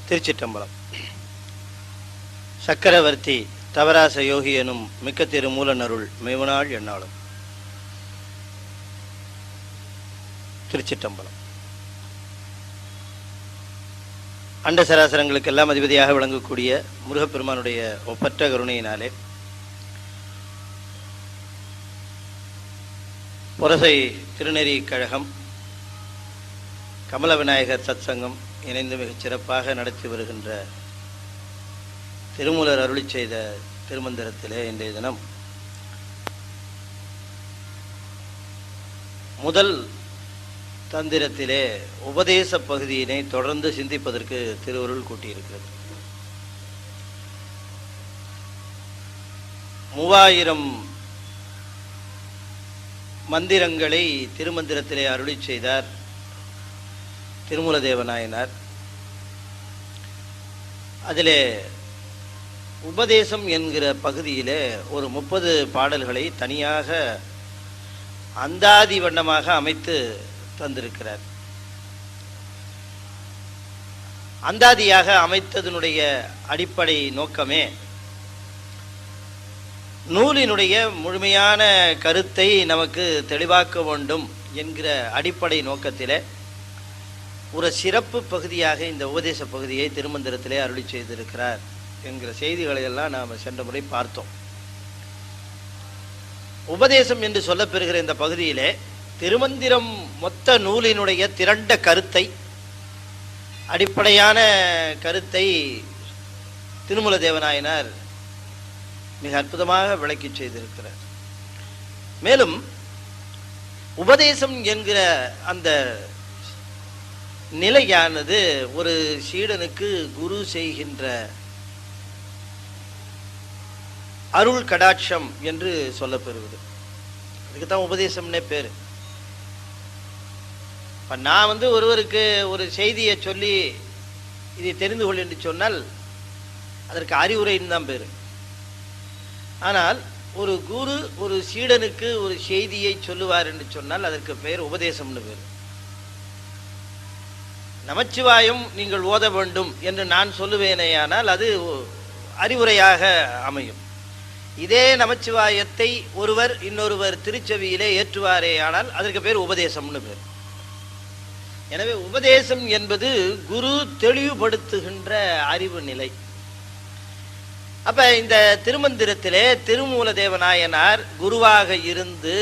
திருச்சிற்றம்பலம். சக்கரவர்த்தி தவராச யோகி எனும் மிக்க திரு மூலனருள் மெய்வனாள் என்னாலும். திருச்சிற்றம்பலம். அண்ட சராசரங்களுக்கெல்லாம் அதிபதியாக விளங்கக்கூடிய முருகப்பெருமானுடைய ஒப்பற்ற கருணையினாலே பொரசை திருநெறி கழகம் கமல விநாயகர் சத்சங்கம் இணைந்து மிகச் சிறப்பாக நடத்தி வருகின்ற திருமூலர் அருளி செய்த திருமந்திரத்திலே இன்றைய தினம் முதல் தந்திரத்திலே உபதேச பகுதியினை தொடர்ந்து சிந்திப்பதற்கு திருவருள் கூட்டியிருக்கிறது. 3000 மந்திரங்களை திருமந்திரத்திலே அருளி செய்தார் திருமூல தேவநாயனார். அதிலே உபதேசம் என்கிற பகுதியிலே ஒரு 30 பாடல்களை தனியாக அந்தாதி வண்ணமாக அமைத்து தந்திருக்கிறார். அந்தாதியாக அமைத்ததனுடைய அடிப்படை நோக்கமே நூலினுடைய முழுமையான கருத்தை நமக்கு தெளிவாக்க வேண்டும் என்கிற அடிப்படை நோக்கத்திலே ஒரு சிறப்பு பகுதியாக இந்த உபதேச பகுதியை திருமந்திரத்திலே அருளி செய்திருக்கிறார் என்கிற செய்திகளை எல்லாம் நாம் சென்ற முறை பார்த்தோம். உபதேசம் என்று சொல்லப்பெறுகிற இந்த பகுதியிலே திருமந்திரம் மொத்த நூலினுடைய திரண்ட கருத்தை, அடிப்படையான கருத்தை திருமூல தேவநாயனார் மிக அற்புதமாக விளக்கி செய்திருக்கிறார். மேலும் உபதேசம் என்கிற அந்த நிலையானது ஒரு சீடனுக்கு குரு செய்கின்ற அருள் கடாட்சம் என்று சொல்லப்பெறுவது. அதுக்குத்தான் உபதேசம்னே பேரு. இப்ப நான் ஒருவருக்கு ஒரு செய்தியை சொல்லி இதை தெரிந்து கொள் என்று சொன்னால் அதற்கு அறிவுரைன்னு தான் பேரு. ஆனால் ஒரு குரு ஒரு சீடனுக்கு ஒரு செய்தியை சொல்லுவார் என்று சொன்னால் அதற்கு பெயர் உபதேசம்னு பேர். நமச்சிவாயம் நீங்கள் ஓத வேண்டும் என்று நான் சொல்லுவேனேயானால் அது அறிவுரையாக அமையும். இதே நமச்சிவாயத்தை ஒருவர் இன்னொருவர் திருச்செவியிலே ஏற்றுவாரே ஆனால் அதற்கு பேர் உபதேசம்னு பேர். எனவே உபதேசம் என்பது குரு தெளிவுபடுத்துகின்ற அறிவு நிலை. அப்ப இந்த திருமந்திரத்திலே திருமூல தேவநாயனார் குருவாக இருந்து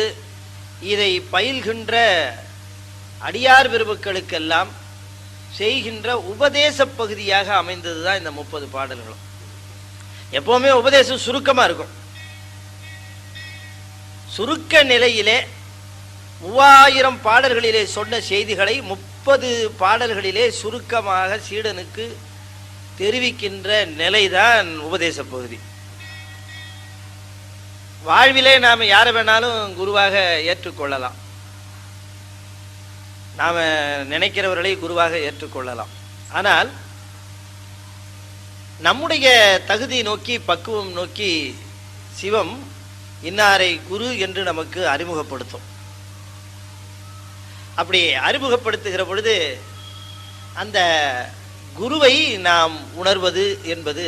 இதை பயில்கின்ற அடியார் பெருமக்களுக்கெல்லாம் செய்கின்ற உபதேச பகுதியாக அமைந்ததுதான் இந்த 30 பாடல்களும். எப்பவுமே உபதேசம் சுருக்கமா இருக்கும். சுருக்க நிலையிலே 3000 பாடல்களிலே சொன்ன செய்திகளை 30 பாடல்களிலே சுருக்கமாக சீடனுக்கு தெரிவிக்கின்ற நிலைதான் உபதேச பகுதி. வாழ்விலே நாம் யாரை வேணாலும் குருவாக ஏற்றுக்கொள்ளலாம், நாம நினைக்கிறவர்களை குருவாக ஏற்றுக்கொள்ளலாம். ஆனால் நம்முடைய தகுதி நோக்கி பக்குவம் நோக்கி சிவம் இன்னாரை குரு என்று நமக்கு அறிமுகப்படுத்தும். அப்படி அறிமுகப்படுத்துகிற பொழுது அந்த குருவை நாம் உணர்வது என்பது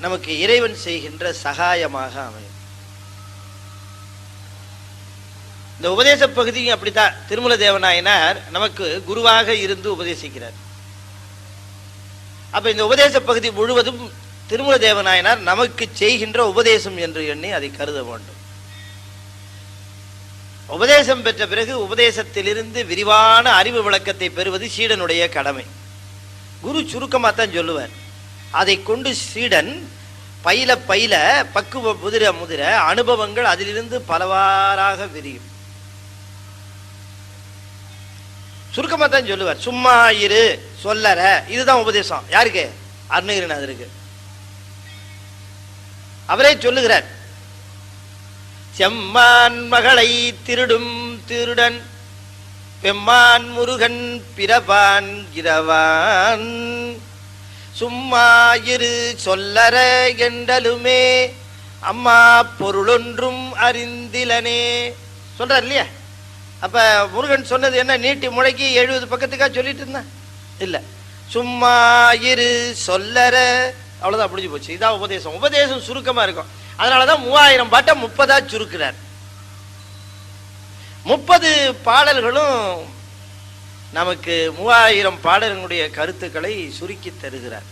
நமக்கு இறைவன் செய்கின்ற சகாயமாக அமையும். இந்த உபதேச பகுதியும் அப்படித்தான். திருமூல தேவநாயனார் நமக்கு குருவாக இருந்து உபதேசிக்கிறார். அப்ப இந்த உபதேச பகுதி முழுவதும் திருமூல தேவநாயனார் நமக்கு செய்கின்ற உபதேசம் என்று எண்ணி அதை கருத வேண்டும். உபதேசம் பெற்ற பிறகு உபதேசத்திலிருந்து விரிவான அறிவு விளக்கத்தை பெறுவது சீடனுடைய கடமை. குரு சுருக்கமாக தான் சொல்லுவார். அதை கொண்டு சீடன் பயில பயில பக்குவ முதிர முதிர அனுபவங்கள் அதிலிருந்து பலவாறாக விரியும். சுருக்கமாக தான் சொல்லுவார். சும்மா இரு சொல்லற, இதுதான் உபதேசம். யாருக்கு? அருணகிரிநாதருக்கு. அவரே சொல்லுகிறார், செம்மான் மகளை திருடும் திருடன் பெம்மான் முருகன் பிறவான் இரவான் சும்மா இரு சொல்லற என்றலுமே அம்மா பொருளொன்றும் அறிந்திலனே சொல்றார் இல்லையா? அப்ப முருகன் சொன்னது என்ன? நீட்டி முழக்கி 70 பக்கத்துக்கா சொல்லிட்டு இருந்தா இல்ல, சும்மா இரு சொல்லற, அவ்வளவுதான், முடிஞ்சு போச்சு. இதான் உபதேசம். உபதேசம் சுருக்கமா இருக்கும். அதனாலதான் 3000 பாட்டை 30ஆ சுருக்கிறார். 30 பாடல்களும் நமக்கு 3000 பாடல்களுடைய கருத்துக்களை சுருக்கி தருகிறார்.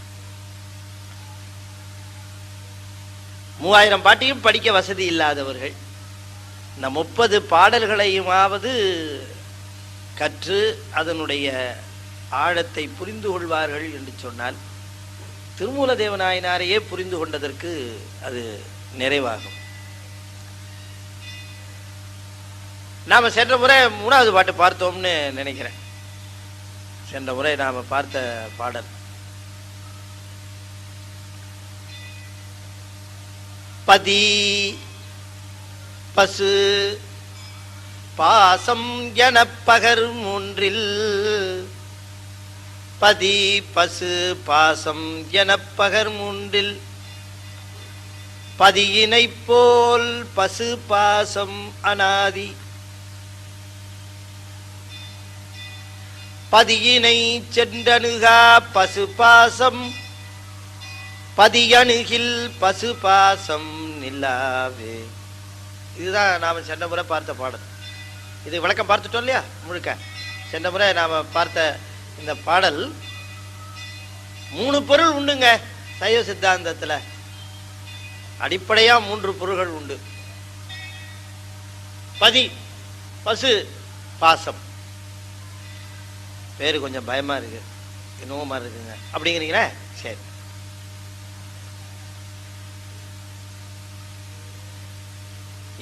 3000 பாட்டையும் படிக்க வசதி இல்லாதவர்கள் இந்த 30 பாடல்களையுமாவது கற்று அதனுடைய ஆழத்தை புரிந்து கொள்வார்கள் என்று சொன்னால் திருமூல தேவநாயனாரையே புரிந்து கொண்டதற்கு அது நிறைவாகும். நாம சென்ற முறை 3வது பாட்டு பார்த்தோம்னு நினைக்கிறேன். சென்ற முறை நாம பார்த்த பாடல் பதி பசு பாசம் என பகர் மூன்றில், பதி பசு பாசம் என பகர் மூன்றில், பதியினை போல் பசு பாசம் அனாதி, பதியினை சென்றணுகா பசு பாசம், பதியணுகில் பசு பாசம் நில்லாவே. இதுதான் நாம சென்ற முறை பார்த்த பாடல். இது விளக்கம் பார்த்துட்டோம் இல்லையா முழுக்க. சென்ற முறை நாம பார்த்த இந்த பாடல் 3 பொருள் உண்டுங்க சைவ சித்தாந்தத்துல. அடிப்படையா 3 பொருள்கள் உண்டு. பதி பசு பாசம். பேரு கொஞ்சம் பயமா இருக்கு, என்னவோ மாதிரி இருக்குங்க அப்படிங்கிறீங்களே. சரி,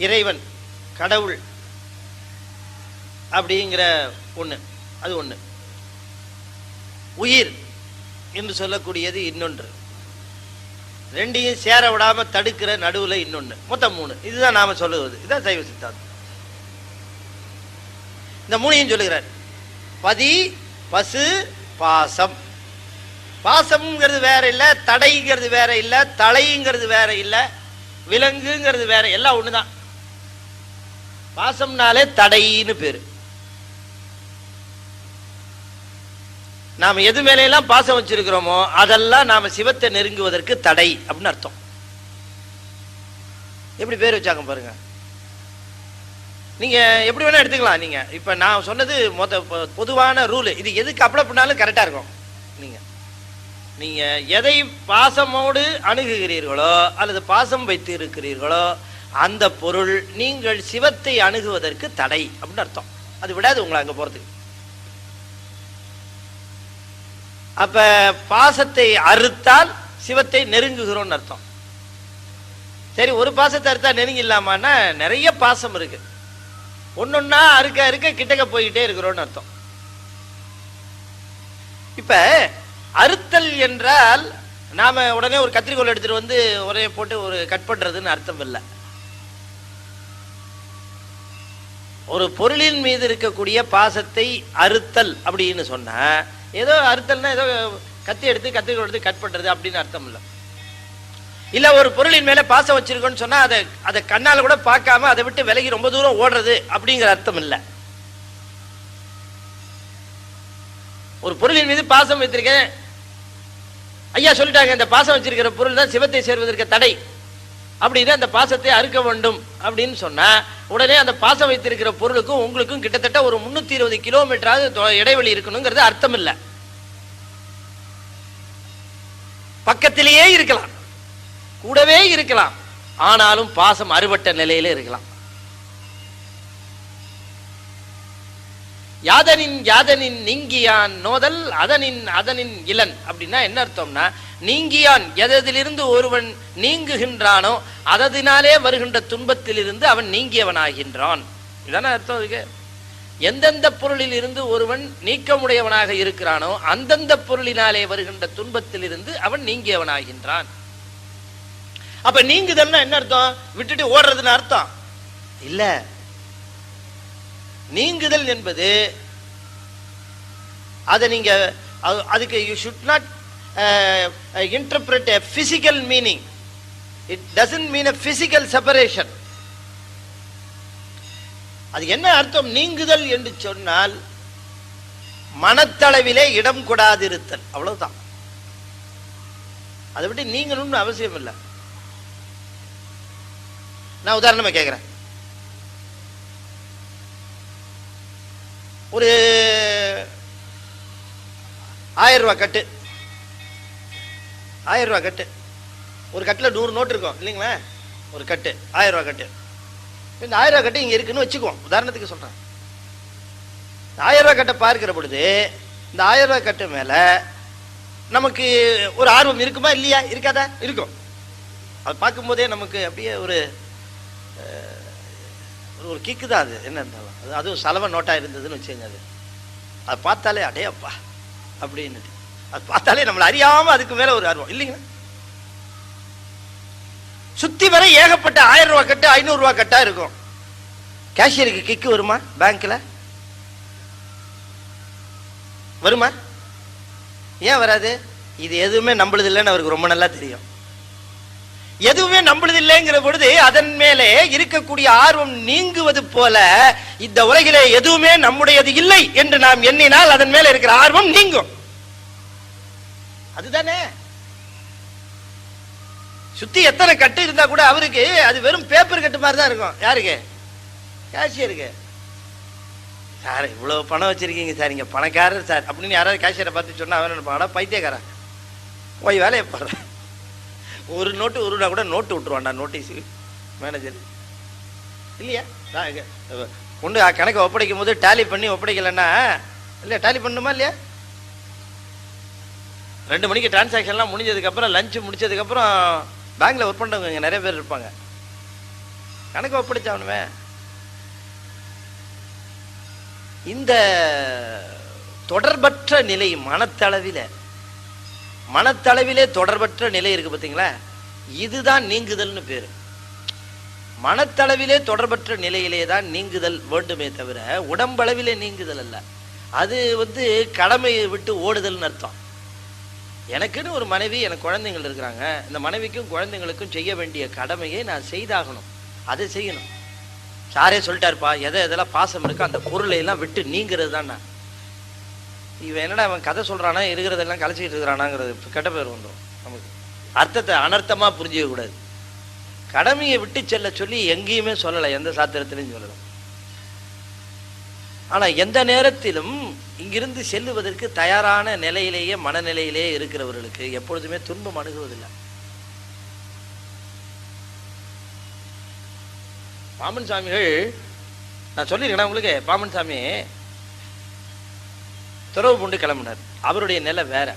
இறைவன் கடவுள் அப்படிங்கிற ஒண்ணு, அது ஒண்ணு. உயிர் என்று சொல்லக்கூடியது இன்னொன்று. ரெண்டையும் சேர விடாம தடுக்கிற நடுவுல இன்னொன்னு. மொத்தம் 3. இதுதான் நாம சொல்லுவது. இதுதான் சைவ சித்தாந்தம். இந்த 3ஐயும் சொல்லுகிறார். பதி பசு பாசம். பாசம்ங்கிறது வேற இல்ல, தடைங்கிறது வேற இல்ல, தலைங்கிறது வேற இல்ல, விலங்குங்கிறது வேற, எல்லாம் ஒண்ணுதான். பாசம்னாலே தடைன்னு பேரு. நாம எது மேலாம் பாசம் வச்சிருக்கிறோமோ அதெல்லாம் நாம சிவத்தை நெருங்குவதற்கு தடை அப்படின்னு அர்த்தம். எப்படி பேர் வச்சாங்க பாருங்க. நீங்க எப்படி வேணா எடுத்துக்கலாம். நீங்க இப்ப நான் சொன்னது பொதுவான ரூல். இது எதுக்கு அப்ளை பண்ணாலும் கரெக்டா இருக்கும். நீங்க எதை பாசமோடு அணுகுகிறீர்களோ அல்லது பாசம் வைத்து இருக்கிறீர்களோ அந்த பொருள் நீங்கள் சிவத்தை அணுகுவதற்கு தடை அப்படின்னு அர்த்தம். அது விடாது உங்களை அங்க போறதுக்கு. அப்ப பாசத்தை அறுத்தால் சிவத்தை நெருங்குகிறோம்னு அர்த்தம். சரி, ஒரு பாசத்தை அறுத்தா நெருங்கிடலாமான்னா நிறைய பாசம் இருக்கு. ஒன்னொன்னா அறுக்க அறுக்க கிட்டக்க போய்கிட்டே இருக்கிறோம்னு அர்த்தம். இப்ப அறுத்தல் என்றால் நாம உடனே ஒரு கத்திரிக்கோல் எடுத்துட்டு வந்து உரையை போட்டு ஒரு கட் பண்றதுன்னு அர்த்தம் இல்லை. ஒரு பொருளின் மீது இருக்கக்கூடிய பாசத்தை அறுத்தல் அப்படின்னு சொன்னா ஏதோ அறுத்தல்னா ஏதோ கத்தி எடுத்து கத்திரிக்கோல் எடுத்து கட் பண்றது அப்படின்னு அர்த்தம் இல்லை. இல்ல ஒரு பொருளின் மேல பாசம் வச்சிருக்கோன்னு சொன்னா அதை கண்ணால கூட பார்க்காம அதை விட்டு விலகி ரொம்ப தூரம் ஓடுறது அப்படிங்கிற அர்த்தம் இல்லை. ஒரு பொருளின் மீது பாசம் வைத்திருக்கேன், ஐயா சொல்லிட்டாங்க இந்த பாசம் வச்சிருக்கிற பொருள் தான் சிவத்தை சேர்வதற்கு தடை அப்படின்னு அந்த பாசத்தை அறுக்க வேண்டும் அப்படின்னு சொன்னா உடனே அந்த பாசம் வைத்திருக்கிற பொருளுக்கும் உங்களுக்கும் கிட்டத்தட்ட ஒரு 320 கிலோமீட்டராவது இடைவெளி இருக்கணுங்கிறது அர்த்தம் இல்லை. பக்கத்திலேயே இருக்கலாம், கூடவே இருக்கலாம், ஆனாலும் பாசம் அறுபட்ட நிலையில இருக்கலாம். யாதனின் யாதனின் நீங்கியான் நோதல் அதனின் அதனின் இளன் அப்படின்னா என்ன அர்த்தம்னா, நீங்கியான் எதிலிருந்து ஒருவன் நீங்குகின்றானோ அதனாலே வருகின்ற துன்பத்திலிருந்து அவன் நீங்கியவனாகின்றான். இதான அர்த்தம் இருக்கு. எந்தெந்த பொருளில் இருந்து ஒருவன் நீக்கமுடையவனாக இருக்கிறானோ அந்தந்த பொருளினாலே வருகின்ற துன்பத்திலிருந்து அவன் நீங்கியவனாகின்றான். அப்ப நீங்குதல்னா என்ன அர்த்தம்? விட்டுட்டு ஓடுறதுன்னு அர்த்தம் இல்ல. நீங்குதல் என்பது அதை நீங்க அதுக்கு you should not interpret a physical meaning. It doesn't mean a physical separation. அது என்ன அர்த்தம்? நீங்குதல் என்று சொன்னால் மனத்தளவிலே இடம் கொடாதிருத்தல், அவ்வளவுதான். அதை விட்டு நீங்கணும்னு அவசியம் இல்லை. நான் உதாரணமா கேட்கிறேன். ஒரு 1000 ரூபாய் கட்டு, 1000 ரூபாய் கட்டு, ஒரு கட்டில் 100 நோட்டு இருக்கும் இல்லைங்களா? ஒரு கட்டு 1000 ரூபாய் கட்டு. இந்த 1000 ரூபாய் கட்டு இங்க இருக்குன்னு வச்சுக்குவோம், உதாரணத்துக்கு சொல்றேன். 1000 ரூபாய் கட்டை பார்க்கிற பொழுது இந்த 1000 ரூபாய் கட்டு மேல நமக்கு ஒரு ஆர்வம் இருக்குமா இல்லையா? இருக்காதா? இருக்கும். அது பார்க்கும் போதே நமக்கு அப்படியே ஒரு ஒரு கிக்கு தான். அது என்ன இருந்தாலும் அதுவும் சலவை நோட்டா இருந்ததுன்னு வச்சுங்க, அது பார்த்தாலே அடையப்பா அப்படின்னு, அது பார்த்தாலே நம்மளை அறியாம அதுக்கு மேல ஒரு ஆர்வம் இல்லைங்களா? சுத்தி வரை ஏகப்பட்ட 1000 ரூபாய் கட்டு 500 ரூபாய் கட்டா இருக்கும். கேஷியருக்கு கிக்கு வருமா? பேங்க்ல வருமா? ஏன் வராது? இது எதுவுமே நம்புறது இல்லைன்னு அவருக்கு ரொம்ப நல்லா தெரியும். எதுவுமே நம்புறது இல்லைங்கிற பொழுது அதன் மேலே இருக்கக்கூடிய ஆர்வம் நீங்குவது போல இந்த உலகிலே எதுவுமே நம்முடையது இல்லை என்று நாம் எண்ணினால் அதன் மேல இருக்கிற ஆர்வம் நீங்கும். அதுதானே. சுத்தி எத்தனை கட்டு இருந்தா கூட அவருக்கு அது வெறும் பேப்பர் கட்டு மாதிரி தான் இருக்கும். யாருக்கு? கேஷியருக்கு. சார் இவ்வளவு பணம் வச்சிருக்கீங்க சார், இங்க பணக்காரர் சார் அப்படின்னு யாராவது கேஷியரை பார்த்து சொன்னா அவன் நினைப்பாடா பைத்தியக்காரன், போய் வேலையை பாடுற. ஒரு நோட்டு 1 ரூபா கூட நோட்டு விட்டுருவான்டா நோட்டீஸ் மேனேஜர் இல்லையா? கொண்டு கணக்கு ஒப்படைக்கும் போது டேலி பண்ணி ஒப்படைக்கலன்னா இல்லையா? டேலி பண்ணணுமா இல்லையா? 2 மணிக்கு டிரான்சாக்ஷன்லாம் முடிஞ்சதுக்கப்புறம் லஞ்சு முடிச்சதுக்கப்புறம் பேங்க்ல ஒர்க் பண்ணுறவங்க இங்கே நிறைய பேர் இருப்பாங்க. கணக்கு ஒப்படைச்சாவணுமே. இந்த தொடர்பற்ற நிலை மனத்தளவிலே தொடர்பற்ற நிலை இருக்கு பார்த்தீங்களா? இதுதான் நீங்குதல்னு பேரு. மனத்தளவிலே தொடர்பற்ற நிலையிலே தான் நீங்குதல் வேண்டுமே தவிர உடம்பளவிலே நீங்குதல் அல்ல. அது கடமையை விட்டு ஓடுதல்னு அர்த்தம். எனக்குன்னு ஒரு மனைவி, எனக்கு குழந்தைகள் இருக்கிறாங்க. இந்த மனைவிக்கும் குழந்தைங்களுக்கும் செய்ய வேண்டிய கடமையை நான் செய்தாகணும், அதை செய்யணும். சாரே சொல்லிட்டாருப்பா, எதெல்லாம் பாசம் இருக்கோ அந்த பொருளை எல்லாம் விட்டு நீங்கிறது தான். நான் இவன் என்னடா அவன் கதை சொல்றானா, இருக்கிறதெல்லாம் கலைச்சிக்கிட்டு இருக்கிறானாங்கிறது கெட்ட பேர் வந்துடும் நமக்கு. அர்த்தத்தை அனர்த்தமா புரிஞ்சிக்க கூடாது. கடமையை விட்டு செல்ல சொல்லி எங்கேயுமே சொல்லலை, எந்த சாத்திரத்திலையும் சொல்லலாம். ஆனா எந்த நேரத்திலும் இங்கிருந்து செல்லுவதற்கு தயாரான நிலையிலேயே மனநிலையிலேயே இருக்கிறவர்களுக்கு எப்பொழுதுமே துன்பம் அணுகுவதில்லை. பாமன் சாமிகள், நான் சொல்லியிருக்கேன் உங்களுக்கு, பாமன் சாமி துறவு பூண்டு கிளம்பினார். அவருடைய நிலை வேற.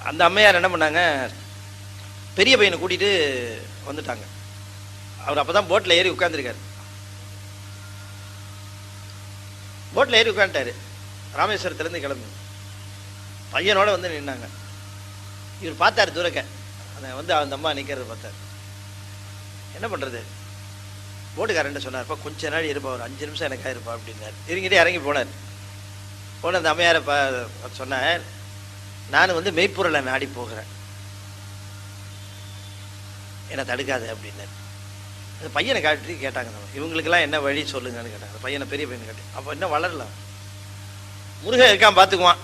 அந்த அம்மையார் என்ன பண்ணாங்க, பெரிய பையனை கூட்டிட்டு வந்துட்டாங்க. அவர் அப்பதான் போட்ல ஏறி உட்கார்ந்துருக்காரு. போட்ல ஏறி உட்காந்துட்டாரு. ராமேஸ்வரத்திலிருந்து கிளம்பி பையனோட நின்னாங்க. இவர் பார்த்தாரு தூரக்க, அந்த அம்மா நிக்கிறது பார்த்தாரு. என்ன பண்றது, போட்டுக்காரன் சொன்னார்ப்பா கொஞ்ச நாள் இருப்பா, ஒரு 5 நிமிஷம் எனக்கா இருப்பா அப்படின்னாரு. இருங்கிட்டே இறங்கி போனார். போன அந்த அம்மையார சொன்னார், நான் மெய்ப்பொருளை நாடி போகிறேன், என்னை தடுக்காது அப்படின்னாரு. அந்த பையனை காட்டி கேட்டாங்க, இவங்களுக்கெல்லாம் என்ன வழி சொல்லுங்கன்னு கேட்டாங்க. பையனை, பெரிய பையனை காட்டி. அப்போ என்ன வளரலாம், முருகன் இருக்கான் பார்த்துக்குவான்,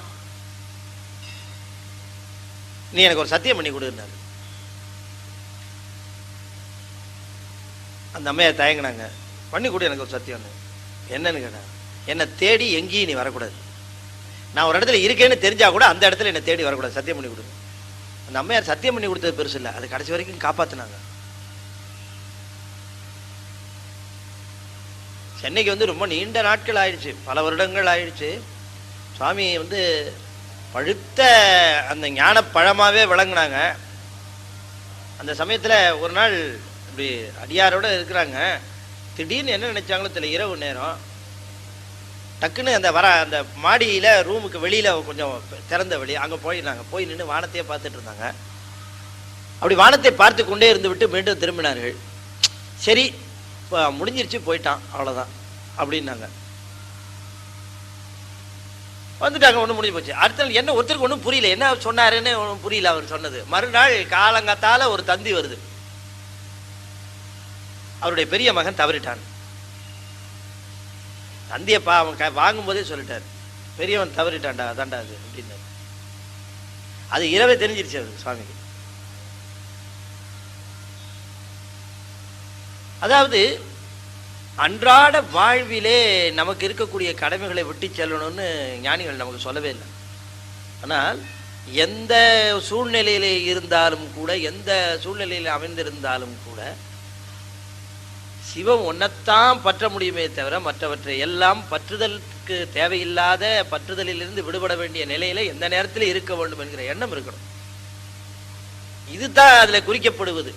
நீ எனக்கு ஒரு சத்தியம் பண்ணி கொடுன்னாரு. அந்த அம்மையை தயங்கினாங்க. பண்ணி கொடு எனக்கு ஒரு சத்தியம். என்னன்னு கேட்டாங்க. என்னை தேடி எங்கேயும் நீ வரக்கூடாது, நான் ஒரு இடத்துல இருக்கேன்னு தெரிஞ்சா கூட அந்த இடத்துல என்னை தேடி வரக்கூடாது, சத்தியம் பண்ணி கொடு. அந்த அம்மையார் சத்தியம் பண்ணி கொடுத்தது பெருசு இல்லை, அது கடைசி வரைக்கும் காப்பாத்தினாங்க. சென்னைக்கு ரொம்ப நீண்ட நாட்கள் ஆயிடுச்சு, பல வருடங்கள் ஆயிடுச்சு. சுவாமி பழுத்த அந்த ஞான பழமாவே விளங்குனாங்க. அந்த சமயத்துல ஒரு நாள் இப்படி அடியாரோட இருக்கிறாங்க. திடீர்னு என்ன நினைச்சாங்களோ தெரியல, இரவு நேரம் டக்குன்னு அந்த மாடியில ரூமுக்கு வெளியில கொஞ்சம் திறந்த வெளி, அங்க போயிடுறாங்க. போய் நின்று வானத்தையே பார்த்துட்டு இருந்தாங்க. அப்படி வானத்தை பார்த்து கொண்டே இருந்து விட்டு மீண்டும் திரும்பினார்கள். சரி முடிஞ்சிருச்சு, போயிட்டான், அவ்வளவுதான் அப்படின்னாங்க. வந்துட்டாங்க, ஒன்றும் முடிஞ்சு போச்சு. அடுத்த நாள் என்ன ஒருத்தருக்கு ஒன்றும் புரியல, என்ன சொன்னாருன்னு ஒன்றும் புரியல அவர் சொன்னது. மறுநாள் காலங்காத்தால ஒரு தந்தி வருது, அவருடைய பெரிய மகன் தவறிட்டான். தந்தியப்பா அவன் வாங்கும் போதே சொல்லிட்டார், பெரியவன் தவறிட்டான்டா, அதான்டா அது அப்படின்னு. அது இரவே தெரிஞ்சிருச்சு அவருக்கு, சுவாமிக்கு. அதாவது அன்றாட வாழ்விலே நமக்கு இருக்கக்கூடிய கடமைகளை விட்டு செல்லணும்னு ஞானிகள் நமக்கு சொல்லவே இல்லை. ஆனால் எந்த சூழ்நிலையிலே இருந்தாலும் கூட, எந்த சூழ்நிலையில் அமைந்திருந்தாலும் கூட, சிவம் ஒன்னைத்தான் பற்ற முடியுமே தவிர மற்றவற்றை எல்லாம் பற்றுதலுக்கு தேவையில்லாத பற்றுதலிலிருந்து விடுபட வேண்டிய நிலையில எந்த நேரத்தில் இருக்க வேண்டும் என்கிற எண்ணம் இருக்கணும். இதுதான் அதுல குறிக்கப்படுவது.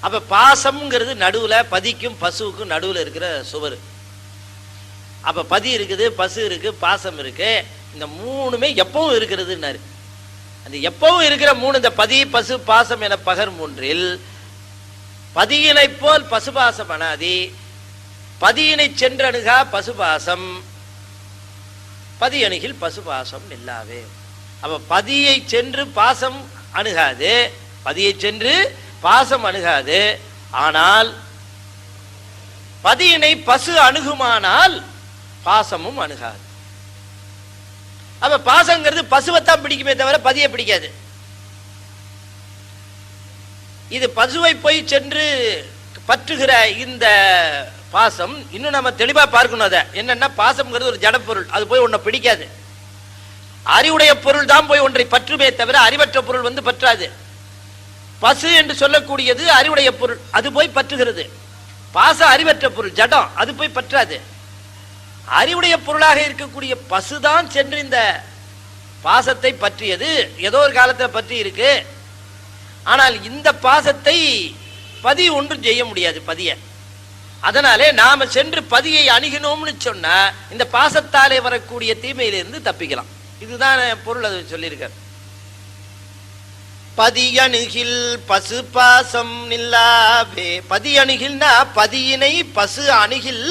அப்ப பாசம்ங்கிறது நடுவுல, பதிக்கும் பசுவுக்கும் நடுவுல இருக்கிற சுவர். அப்ப பதி இருக்குது, பசு இருக்கு, பாசம் இருக்கு. இந்த மூணுமே எப்பவும் இருக்கிறதுன்னாரு. அந்த எப்பவும் இருக்கிற மூணு, இந்த பதி பசு பாசம் என பகர் மூன்றில் பதியினை போல் பசுபாசம் அனாதி, பதியினை சென்றணுகா பசுபாசம், பதி அணுகில் பசுபாசம் நில்லாவே. அப்ப பதியை சென்று பாசம் அணுகாது, பதியை சென்று பாசம் அணுகாது. ஆனால் பதியினை பசு அணுகுமானால் பாசமும் அணுகாது. அப்ப பாசங்கிறது பசுவைத்தான் பிடிக்குமே தவிர பதியை பிடிக்காது. இது பசுவை போய் சென்று பற்றுகிற இந்த பாசம் இன்னும் நம்ம தெளிவா பார்க்கணும். அதை என்னன்னா, பாசம்ங்கிறது ஒரு ஜட பொருள், அது போய் ஒன்றை பிடிக்காது. அறிவுடைய பொருள் தான் போய் ஒன்றை பற்றுமே தவிர அறிவற்ற பொருள் வந்து பற்றாது. பசு என்று சொல்லக்கூடியது அறிவுடைய பொருள், அது போய் பற்றுகிறது. பாசம் அறிவற்ற பொருள், ஜடம், அது போய் பற்றாது. அறிவுடைய பொருளாக இருக்கக்கூடிய பசுதான் சென்று இந்த பாசத்தை பற்றியது, ஏதோ ஒரு காலத்தில் பற்றி இருக்கு. ஆனால் இந்த பாசத்தை பதி ஒன்றும் செய்ய முடியாது, பதிய. அதனாலே நாம சென்று பதியை அணுகினோம்னு சொன்னா இந்த பாசத்தாலே வரக்கூடிய தீமையிலிருந்து தப்பிக்கலாம். இதுதான் பொருள். அது சொல்லியிருக்கார். பதியணுகில் பசு பாசம் நில்லாவே. பதியணுகில்னா பதியினை பசு அணுகில்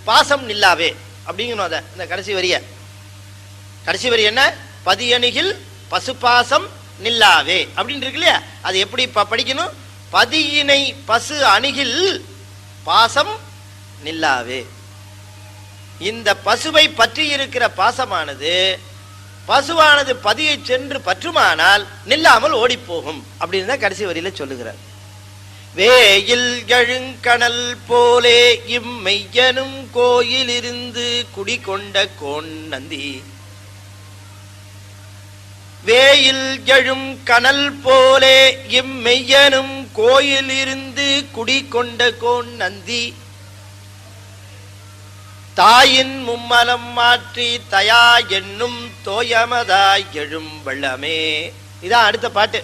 பாசம் நில்லாவே அப்படிங்கணும். அத இந்த கடைசி வரிய, கடைசி வரி என்ன? பதியணுகில் பசு பாசம் நில்லாவே அப்படின்னு இருக்கு இல்லையா? அது எப்படி படிக்கணும்? பதியினை பசு அணுகில் பாசம் நில்லாவே. இந்த பசுவை பற்றி இருக்கிற பாசமானது, பசுவானது பதியை சென்று பற்றுமானால் நில்லாமல் ஓடி போகும் அப்படின்னு தான் கடைசி வரியில சொல்லுகிறார். வேயில் எழுங்கணல் போலே இம்மெய்யனும் கோயில் இருந்து குடிகொண்ட கோன் நந்தி. வேயில் எழும் கனல் போலே இம்மெய்யனும் கோயில் இருந்து குடிகொண்ட கோன் நந்தி. தாயின் மும்மலம் மாற்றி தயா என்னும் தோயமதாய் எழும் வெள்ளமே. இதான் அடுத்த பாட்டு.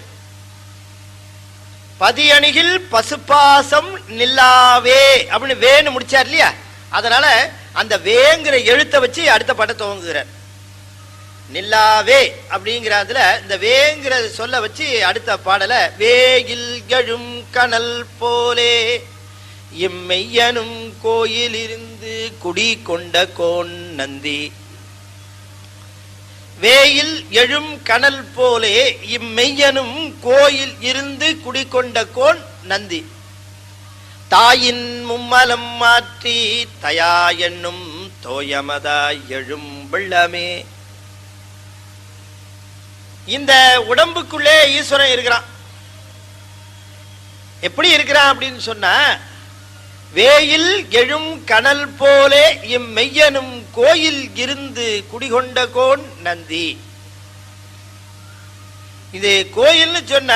பதியணிகில் பசுபாசம் நில்லாவே அப்படின்னு வேன்னு முடிச்சார் இல்லையா? அதனால அந்த வேங்கிற எழுத்தை வச்சு அடுத்த பாட்டை துவங்குகிறார். நில்லாவே அப்படிங்கிறதுல இந்த வேங்கிற சொல்ல வச்சு அடுத்த பாடல வேயில் எழும் கனல் போலே இம்மெய்யனும் கோயில் இருந்து குடி கொண்ட கோன் நந்தி. வேயில் எழும் கனல் போலே இம்மெய்யனும் கோயில் இருந்து குடிகொண்ட கோன் நந்தி. தாயின் மும்மலம் மாற்றி தயா என்னும் தோயமதாய் எழும் வெள்ளமே. இந்த உடம்புக்குள்ளே ஈஸ்வரன் இருக்கிறான். எப்படி இருக்கிறான் அப்படின்னு சொன்னா, வேயில் எழும் கனல் போலே இம்மெய்யனும் கோயில் இருந்து குடிகொண்ட கோன் நந்தி. இது கோயில்னு சொன்ன,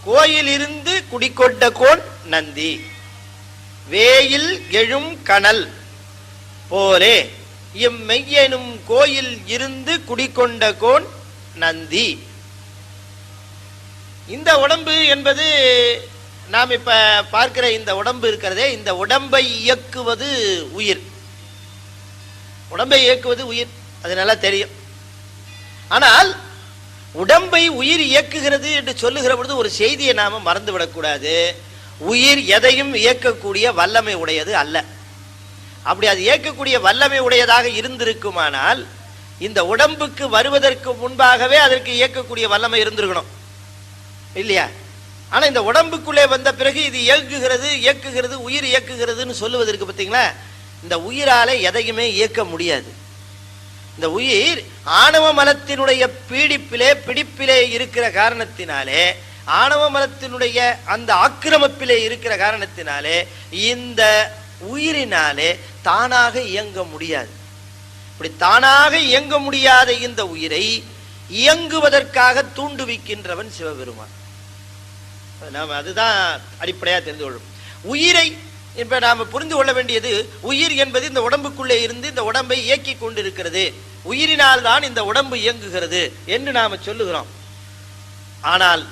கோயில் இருந்து குடிகொண்ட கோன் நந்தி. வேயில் எழும் கனல் போலே இம்மெய்யனும் கோயில் இருந்து குடிகொண்ட கோன் நந்தி. இந்த உடம்பு என்பது நாம் இப்ப பார்க்கிற இந்த உடம்பு இருக்கிறதே, இந்த உடம்பை இயக்குவது உயிர். உடம்பை இயக்குவது உயிர், அது நல்லா தெரியும். ஆனால் உடம்பை உயிர் இயக்குகிறது என்று சொல்லுகிற பொழுது ஒரு செய்தியை நாம மறந்து விடக்கூடாது. உயிர் எதையும் இயக்கக்கூடிய வல்லமை உடையது அல்ல. அப்படி அது இயக்கக்கூடிய வல்லமை உடையதாக இருந்திருக்குமானால் இந்த உடம்புக்கு வருவதற்கு முன்பாகவே அதற்கு இயக்கக்கூடிய வல்லமை இருந்திருக்கணும் இல்லையா? ஆனா இந்த உடம்புக்குள்ளே வந்த பிறகு இது இயக்குகிறது, உயிர் இயக்குகிறதுன்னு சொல்லுவதற்கு பார்த்தீங்களா, இந்த உயிரால எதையுமே இயக்க முடியாது. இந்த உயிர் ஆணவ மலத்தினுடைய பிடிப்பிலே இருக்கிற காரணத்தினாலே, ஆணவ மலத்தினுடைய அந்த ஆக்கிரமிப்பிலே இருக்கிற காரணத்தினாலே இந்த உயிரினாலே தானாக இயங்க முடியாது. இப்படி தானாக இயங்க முடியாத இந்த உயிரை இயங்குவதற்காக தூண்டுவிக்கின்றவன் சிவபெருமான். நாம் அதுதான் அடிப்படையாக தெரிந்து கொள்ளும். உயிரை இப்ப நாம புரிந்து கொள்ள வேண்டியது, உயிர் என்பது இந்த உடம்புக்குள்ளே இருந்து இந்த உடம்பை இயக்கி கொண்டிருக்கிறது, உயிரினால் தான் இந்த உடம்பு இயங்குகிறது என்று நாம சொல்லுகிறோம். ஆனால்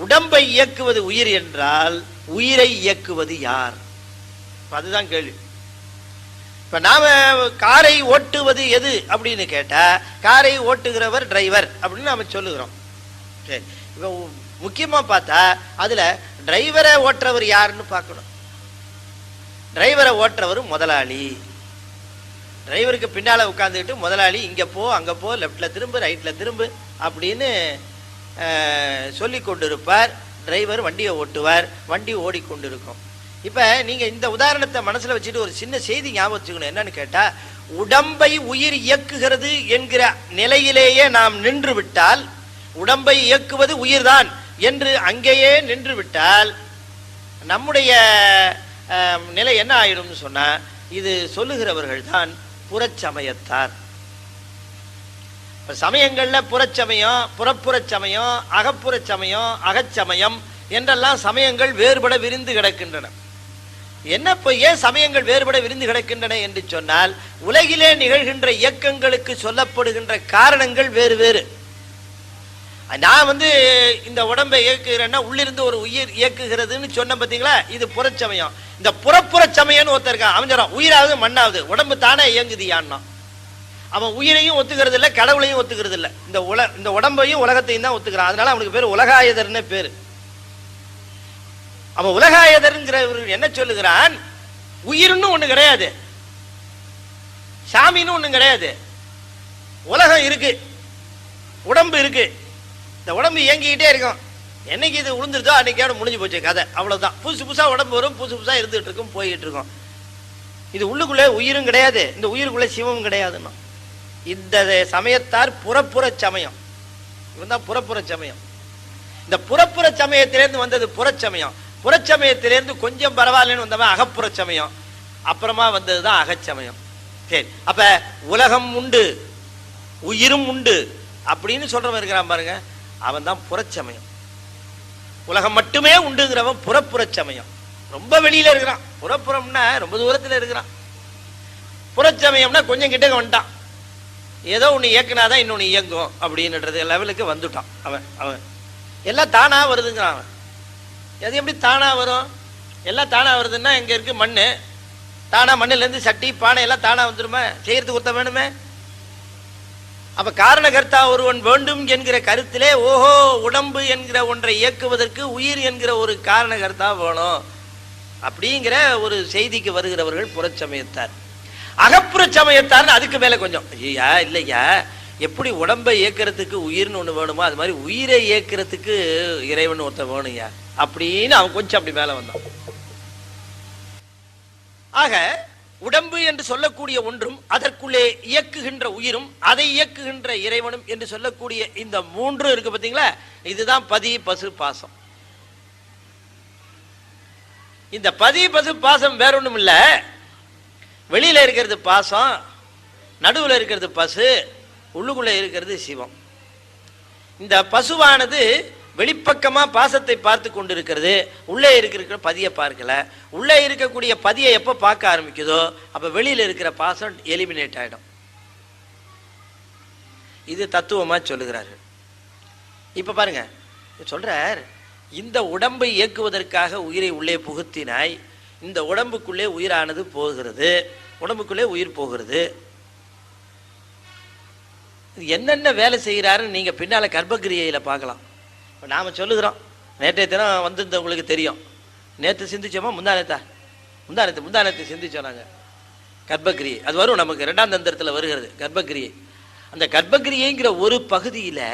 உடம்பை இயக்குவது உயிர் என்றால் உயிரை இயக்குவது யார்? அதுதான் கேள்வி. இப்ப நாம காரை ஓட்டுவது எது அப்படின்னு கேட்டா, காரை ஓட்டுகிறவர் டிரைவர் அப்படின்னு நாம சொல்லுகிறோம். சரி, இப்ப முக்கியமா பார்த்தா அதுல டிரைவரை ஓட்டுறவர் யாருன்னு பார்க்கணும். டிரைவரை ஓட்டுறவர் முதலாளி. டிரைவருக்கு பின்னால உட்கார்ந்துக்கிட்டு முதலாளி இங்க போ, அங்க போ, லெப்ட்ல திரும்பு, ரைட்ல திரும்பு அப்படின்னு சொல்லி கொண்டிருப்பார். டிரைவர் வண்டியை ஓட்டுவார், வண்டி ஓடிக்கொண்டிருக்கும். இப்ப நீங்க இந்த உதாரணத்தை மனசுல வச்சுட்டு ஒரு சின்ன செய்தி ஞாபகம் வச்சுக்கணும். என்னன்னு கேட்டா, உடம்பை உயிர் இயக்குகிறது என்கிற நிலையிலேயே நாம் நின்று விட்டால், உடம்பை இயக்குவது உயிர்தான் என்று அங்கேயே நின்று விட்டால் நம்முடைய நிலை என்ன ஆயிடும்னு சொன்னா, இது சொல்லுகிறவர்கள் தான் புறச்சமயத்தார். சமயங்கள்ல புறச்சமயம், புறப்புறச் சமயம், அகப்புறச் சமயம், அகச்சமயம் என்றெல்லாம் சமயங்கள் வேறுபட விரிந்து கிடக்கின்றன. என்ன ஏன் சமயங்கள் வேறுபட விரிந்து கிடக்கின்றன என்று சொன்னால், உலகிலே நிகழ்கின்ற இயக்கங்களுக்கு சொல்லப்படுகின்ற காரணங்கள் வேறு வேறு. நான் இந்த உடம்பை இயக்குகிறேன்னா உள்ளிருந்து ஒரு உயிர் இயக்குகிறதுன்னு சொன்ன பார்த்தீங்களா, இது புறச்சமயம். இந்த புறப்புற சமயம்னு ஒருத்தர் இருக்கான், அவன் சொல்றான் உயிராவது மண்ணாவது உடம்பு தானே இயங்குதியான்னா. அவன் உயிரையும் ஒத்துக்கிறது இல்லை, கடவுளையும் ஒத்துக்கிறது இல்லை, இந்த உடம்பையும் உலகத்தையும் தான் ஒத்துக்கிறான். அதனால அவனுக்கு பேர் உலகாயதர்னு பேரு. அவன் உலகாயதர்ங்கிறவர் என்ன சொல்லுகிறான், உயிர்னு ஒண்ணு கிடையாது, சாமின்னு ஒண்ணு கிடையாது, உலகம் இருக்கு, உடம்பு இருக்கு, இந்த உடம்பு இயங்கிக்கிட்டே இருக்கும். என்னைக்கு இது விழுந்துருச்சோ அன்னைக்கோட முடிஞ்சு போச்சு கதை, அவ்வளவுதான். புதுசு புதுசா உடம்பு வரும், புதுசு புதுசா இருந்துட்டு இருக்கும், போயிட்டு இருக்கும். இது உள்ளுக்குள்ளே உயிரும் கிடையாது, இந்த உயிருக்குள்ளே சிவமும் கிடையாதுன்னா இந்த சமயத்தார் புறப்புற சமயம். இவன் தான் புறப்புற சமயம். இந்த புறப்புற சமயத்திலேருந்து வந்தது புறச்சமயம். புறச்சமயத்திலேருந்து கொஞ்சம் பரவாயில்லன்னு வந்தவன் அகப்புற சமயம். அப்புறமா வந்ததுதான் அகச்சமயம். சரி, அப்ப உலகம் உண்டு, உயிரும் உண்டு அப்படின்னு சொல்றவன் இருக்கிறான் பாருங்க, அவன் தான் புறச்சமயம். உலகம் மட்டுமே உண்டுங்கிறவன் புறப்புற சமயம். ரொம்ப வெளியில இருக்கிறான். புறப்புறம்னா ரொம்ப தூரத்தில் இருக்கிறான். புறச்சமயம்னா கொஞ்சம் கிட்ட வந்துட்டான், ஏதோ ஒன்று இயக்குனாதான் இன்னொன்று இயங்கும் அப்படின்றது லெவலுக்கு வந்துட்டான். அவன் எல்லாம் தானா வருதுங்கிறான். அவன் எது எப்படி தானா வரும்? எல்லாம் தானா வருதுன்னா இங்க இருக்கு மண்ணு, தானா மண்ணிலேருந்து சட்டி பானை எல்லாம் தானா வந்துருமா? செய்யறதுக்கு ஒருத்தன் வேணுமே. அப்ப காரணகர்த்தா ஒருவன் வேண்டும் என்கிற கருத்திலே, ஓஹோ உடம்பு என்கிற ஒன்றை இயக்குவதற்கு உயிர் என்கிற ஒரு காரணகர்த்தா வேணும் அப்படிங்கிற ஒரு செய்திக்கு வருகிறவர்கள் புறச்சமயத்தார். அகப்புற சமயத்தார்னு அதுக்கு மேல கொஞ்சம், ஐயா இல்லையா, எப்படி உடம்பை இயக்கிறதுக்கு உயிர்னு ஒண்ணு வேணுமோ அது மாதிரி உயிரை இயக்கிறதுக்கு இறைவன் ஒருத்தர் வேணும்யா அப்படின்னு அவன் கொஞ்சம் அப்படி மேல வந்தான். ஆக உடம்பு என்று சொல்லக்கூடிய ஒன்றும், அதற்குள்ளே இயக்குகின்ற உயிரும், அதை இயக்குகின்ற இறைவனும் என்று சொல்லக்கூடிய இந்த மூன்றும் இருக்கு பார்த்தீங்களா, இதுதான் பதி பசு பாசம். இந்த பதி பசு பாசம் வேற ஒண்ணும் இல்ல, வெளியில இருக்கிறது பாசம், நடுவில் இருக்கிறது பசு, உள்ளுக்குள்ள இருக்கிறது சிவம். இந்த பசுவானது வெளிப்பக்கமா பாசத்தை பார்த்து கொண்டிருக்கிறது, உள்ளே இருக்கிற பதியை பார்க்கல. உள்ளே இருக்கக்கூடிய பதியை எப்ப பார்க்க ஆரம்பிக்குதோ அப்ப வெளியில இருக்கிற பாசம் எலிமினேட் ஆயிடும். இது தத்துவமா சொல்லுகிறார்கள். இப்ப பாருங்க சொல்றார், இந்த உடம்பை இயக்குவதற்காக உயிரை உள்ளே புகுத்தினாய், இந்த உடம்புக்குள்ளே உயிரானது போகிறது, உடம்புக்குள்ளே உயிர் போகிறது. என்னென்ன வேலை செய்கிறாருன்னு நீங்க பின்னால கர்ப்பகிரியையில பார்க்கலாம். இப்போ நாம சொல்லுகிறோம், நேற்றைய தினம் வந்திருந்தவங்களுக்கு தெரியும், நேற்று சிந்திச்சோமா முந்தானத்தை சிந்திச்சோம் நாங்கள். கர்ப்பகிரியை அது வரும் நமக்கு, 2ஆம் தந்திரத்தில் வருகிறது கர்ப்பகிரியை. அந்த கர்ப்பகிரியைங்கிற ஒரு பகுதியில்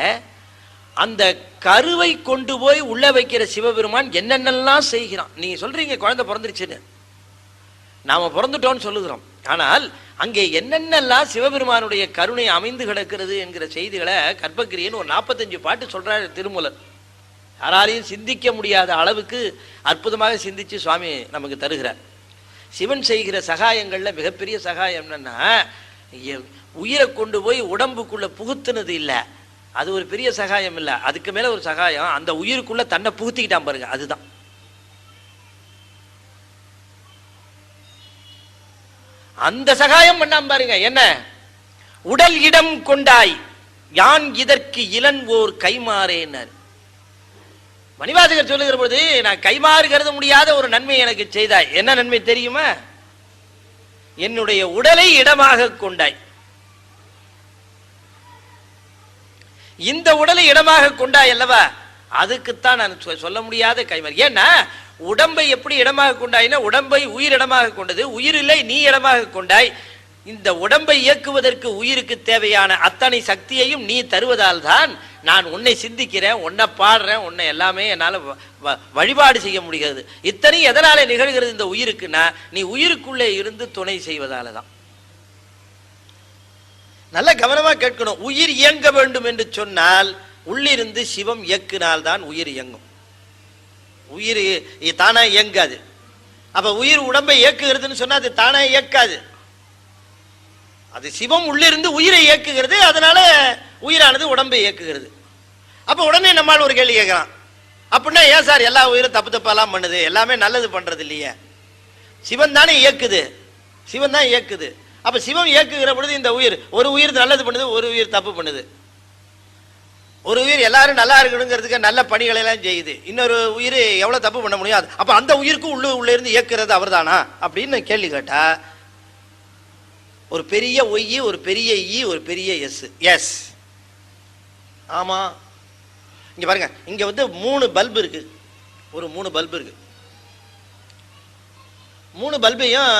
அந்த கருவை கொண்டு போய் உள்ள வைக்கிற சிவபெருமான் என்னென்னலாம் செய்கிறான். நீங்க சொல்றீங்க குழந்தை பிறந்துருச்சுன்னு, நாம பிறந்துட்டோம்னு சொல்லுகிறோம். ஆனால் அங்கே என்னென்னலாம் சிவபெருமானுடைய கருணை அமைந்து கிடக்கிறது என்கிற செய்திகளை கர்ப்பகிரியன் ஒரு 45 பாட்டு சொல்றாரு திருமூலர். யாராலையும் சிந்திக்க முடியாத அளவுக்கு அற்புதமாக சிந்திச்சு சுவாமி நமக்கு தருகிறார். சிவன் செய்கிற சகாயங்கள்ல மிகப்பெரிய சகாயம் என்னன்னா, உயிரை கொண்டு போய் உடம்புக்குள்ள புகுத்துனது இல்லை, அது ஒரு பெரிய சகாயம் இல்லை. அதுக்கு மேல ஒரு சகாயம், அந்த உயிருக்குள்ள தன்னை புகுத்திக்கிட்டான் பாருங்க, அதுதான். அந்த சகாயம் பண்ணாம பாருங்க. என்ன? உடல் இடம் கொண்டாய் யான் இதற்கு இளன் ஓர் கைமாறேனர். மணிவாசகர் சொல்லுகிற பொழுது, நான் கைமாறு கருத முடியாத ஒரு நன்மை எனக்கு செய்தாய். என்ன நன்மை தெரியுமா? என்னுடைய உடலை இடமாக கொண்டாய். இந்த உடலை இடமாக கொண்டாய் அல்லவா, அதுக்குத்தான் நான் சொல்ல முடியாத கைமாறு. ஏன்னா உடம்பை எப்படி இடமாக கொண்டாய்னா, உடம்பை உயிர் இடமாக கொண்டது, உயிர் இல்லை நீ இடமாக கொண்டாய். இந்த உடம்பை இயக்குவதற்கு உயிருக்கு தேவையான அத்தனை சக்தியையும் நீ தருவதால் தான் நான் உன்னை சிந்திக்கிறேன், உன்னை பாடுறேன், உன்னை எல்லாமே என்னால் வழிபாடு செய்ய முடிகிறது. இத்தனை எதனால நிகழ்கிறது இந்த உயிருக்குன்னா, நீ உயிருக்குள்ளே இருந்து துணை செய்வதால தான். நல்ல கவனமா கேட்கணும். உயிர் இயங்க வேண்டும் என்று சொன்னால் உள்ளிருந்து சிவம் இயக்கினால் தான் உயிர் இயங்கும். உயிர் தானா இயங்காது. அப்ப உயிர் உடம்பை இயக்குகிறதுன்னு சொன்னா அது தானா இயக்காது. அது சிவம் உள்ளிருந்து உயிரை இயக்குகிறது, அதனால உயிரானது உடம்பை இயக்குகிறது. அப்ப உடனே நம்மால் ஒரு கேள்வி கேட்கலாம், அப்படின்னா ஏன் சார் எல்லா உயிரும் தப்பு தப்பெல்லாம் பண்ணுது, எல்லாமே நல்லது பண்றது இல்லையே? சிவன் தானே இயக்குது, சிவன் தான் இயக்குது. அப்ப சிவம் இயக்குகிற பொழுது இந்த உயிர், ஒரு உயிர் நல்லது பண்ணுது, ஒரு உயிர் தப்பு பண்ணுது. ஒரு உயிர் எல்லாரும் நல்லா இருக்கணுங்கிறதுக்கு நல்ல பணிகளை எல்லாம் செய்யுது, இன்னொரு உயிர் எவ்வளவு தப்பு பண்ண முடியாது. அப்ப அந்த உயிருக்கு உள்ள இருந்து இயக்குறது அவர் தானா அப்படின்னு கேள்வி கேட்டா, ஒரு பெரிய ஒய், ஒரு பெரிய இ, ஒரு பெரிய எஸ். எஸ், ஆமா. இங்க பாருங்க, இங்க வந்து 3 பல்பு இருக்கு, ஒரு 3 பல்பு இருக்கு. 3 பல்பையும்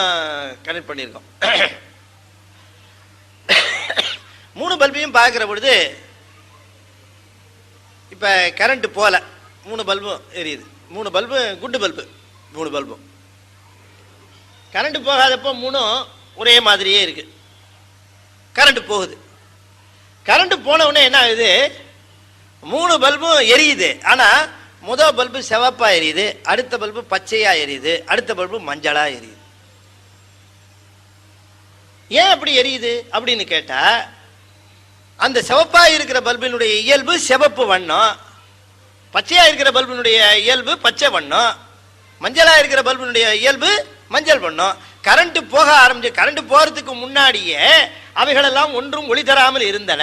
கனெக்ட் பண்ணியிருக்கோம். 3 பல்பையும் பார்க்கிற பொழுது இப்ப கரண்ட் போல 3 பல்பும் எரியுது. 3 பல்பு குண்டு பல்பு, 3 பல்பும். கரண்ட் போகாதப்போ 3 ஒரே மாதிரியே இருக்கு. கரண்ட் போகுது. கரண்ட் போன உடனே என்ன ஆகுது, 3 பல்பும் எரியுது. ஆனா முதல் பல்பு சிவப்பா எரியுது, அடுத்த பல்பு பச்சையா எரியுது, அடுத்த பல்பு மஞ்சளா எரியுது. ஏன் அப்படி எரியுது அப்படின்னு கேட்டா, அந்த சிவப்பா இருக்கிற பல்பினுடைய இயல்பு சிவப்பு வண்ணம், பச்சையா இருக்கிற பல்பினுடைய இயல்பு பச்சை வண்ணம், மஞ்சளா இருக்கிற பல்பினுடைய இயல்பு மஞ்சள் வண்ணம். கரண்ட் போக ஆரம்பிச்சு, கரண்ட் போறதுக்கு முன்னாடியே அவைகளெல்லாம் ஒன்றும் ஒளி தராமல் இருந்தன.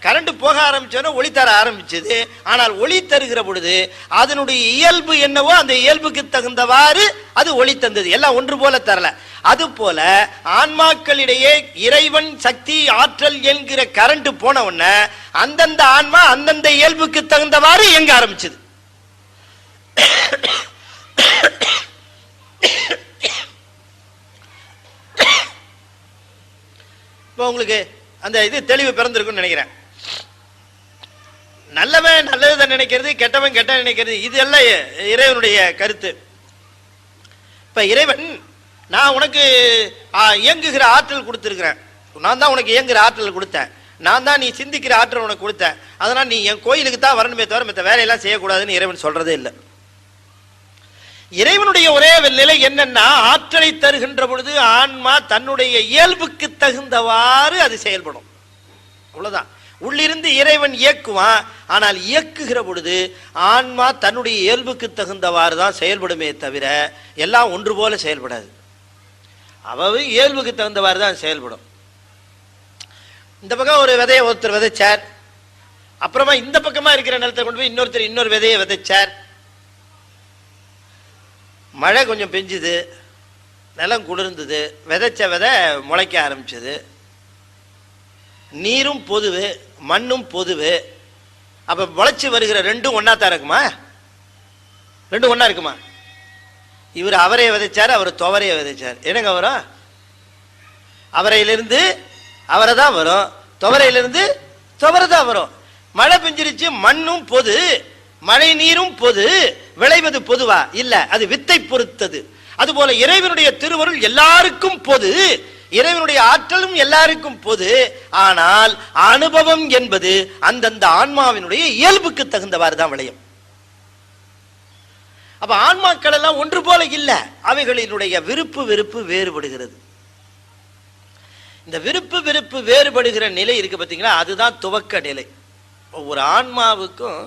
கரண்ட் போக ஆரம்பிச்சோன்னா ஒளி தர ஆரம்பிச்சது. ஆனால் ஒளி தருகிற பொழுது அதனுடைய இயல்பு என்னவோ அந்த இயல்புக்கு தகுந்தவாறு அது ஒளி தந்தது. எல்லாம் ஒன்று போல தரல. அது போல ஆன்மாக்களிடையே இறைவன் சக்தி ஆற்றல் என்கிற கரண்ட் போன உடனே அந்தந்த ஆன்மா அந்தந்த இயல்புக்கு தகுந்தவாறு இயங்க ஆரம்பிச்சது. இப்போ உங்களுக்கு அந்த இது தெளிவு பிறந்திருக்குன்னு நினைக்கிறேன். நல்லவன் நல்லதை நினைக்கிறது, கெட்டவன் கெட்ட நினைக்கிறது, இது எல்லாம் இறைவனுடைய கருத்து. இப்ப இறைவன், நான் உனக்கு இயங்குகிற ஆற்றல் கொடுத்துருக்கிறேன், நான் தான் உனக்கு இயங்குகிற ஆற்றல் கொடுத்தேன், நான் தான் நீ சிந்திக்கிற ஆற்றல் உனக்கு கொடுத்தேன், அதனால் நீ என் கோயிலுக்கு தான் வரணுமே தவிர மற்ற வேலையெல்லாம் செய்யக்கூடாதுன்னு இறைவன் சொல்றதே இல்லை. இறைவனுடைய ஒரே நிலை என்னன்னா, ஆற்றலை தருகின்ற பொழுது ஆன்மா தன்னுடைய இயல்புக்கு தகுந்தவாறு அது செயல்படும், அவ்வளவுதான். உள்ளிருந்து இறைவன் இயக்குவான், ஆனால் இயக்குகிற பொழுது ஆன்மா தன்னுடைய இயல்புக்கு தகுந்தவாறு தான் செயல்படுமே தவிர எல்லாம் ஒன்று போல செயல்படாது. அவை இயல்புக்கு தகுந்தவாறு தான் செயல்படும். இந்த பக்கம் ஒரு விதையை ஒருத்தர் விதைச்சார், அப்புறமா இந்த பக்கமா இருக்கிற நிலத்தை கொண்டு போய் இன்னொருத்தர் இன்னொரு விதையை விதைச்சார். மழை கொஞ்சம் பெஞ்சுது, நிலம் குளிர்ந்தது, விதைச்ச விதை முளைக்க ஆரம்பிச்சது. நீரும் பொதுவு, மண்ணும் பொதுவு. அப்ப முளைச்சு வருகிற ரெண்டும் ஒன்னா தான் இருக்குமா? ரெண்டும் ஒன்னா இருக்குமா? இவர் அவரையை விதைச்சாரு, அவர் துவரையை விதைச்சார். என்னங்க வரும்? அவரையிலிருந்து அவரை தான் வரும், துவரையிலிருந்து துவரை தான் வரும். மழை பெஞ்சிருச்சு, மண்ணும் பொது, மழை நீரும் பொது, விளைவது பொதுவா இல்ல, அது வித்தை பொறுத்தது. அதுபோல இறைவனுடைய திருவருள் எல்லாருக்கும் பொது, இறைவனுடைய ஆற்றலும் எல்லாருக்கும் பொது. ஆனால் அனுபவம் என்பது அந்தந்த ஆன்மாவினுடைய இயல்புக்கு தகுந்தவாறு தான் விளையும். அப்ப ஆன்மாக்கள் எல்லாம் ஒன்று போல இல்ல, அவைகளினுடைய விருப்பு வெறுப்பு வேறுபடுகிறது. இந்த விருப்பு வெறுப்பு வேறுபடுகிற நிலை இருக்கு பார்த்தீங்களா, அதுதான் துவக்க நிலை. ஒவ்வொரு ஆன்மாவுக்கும்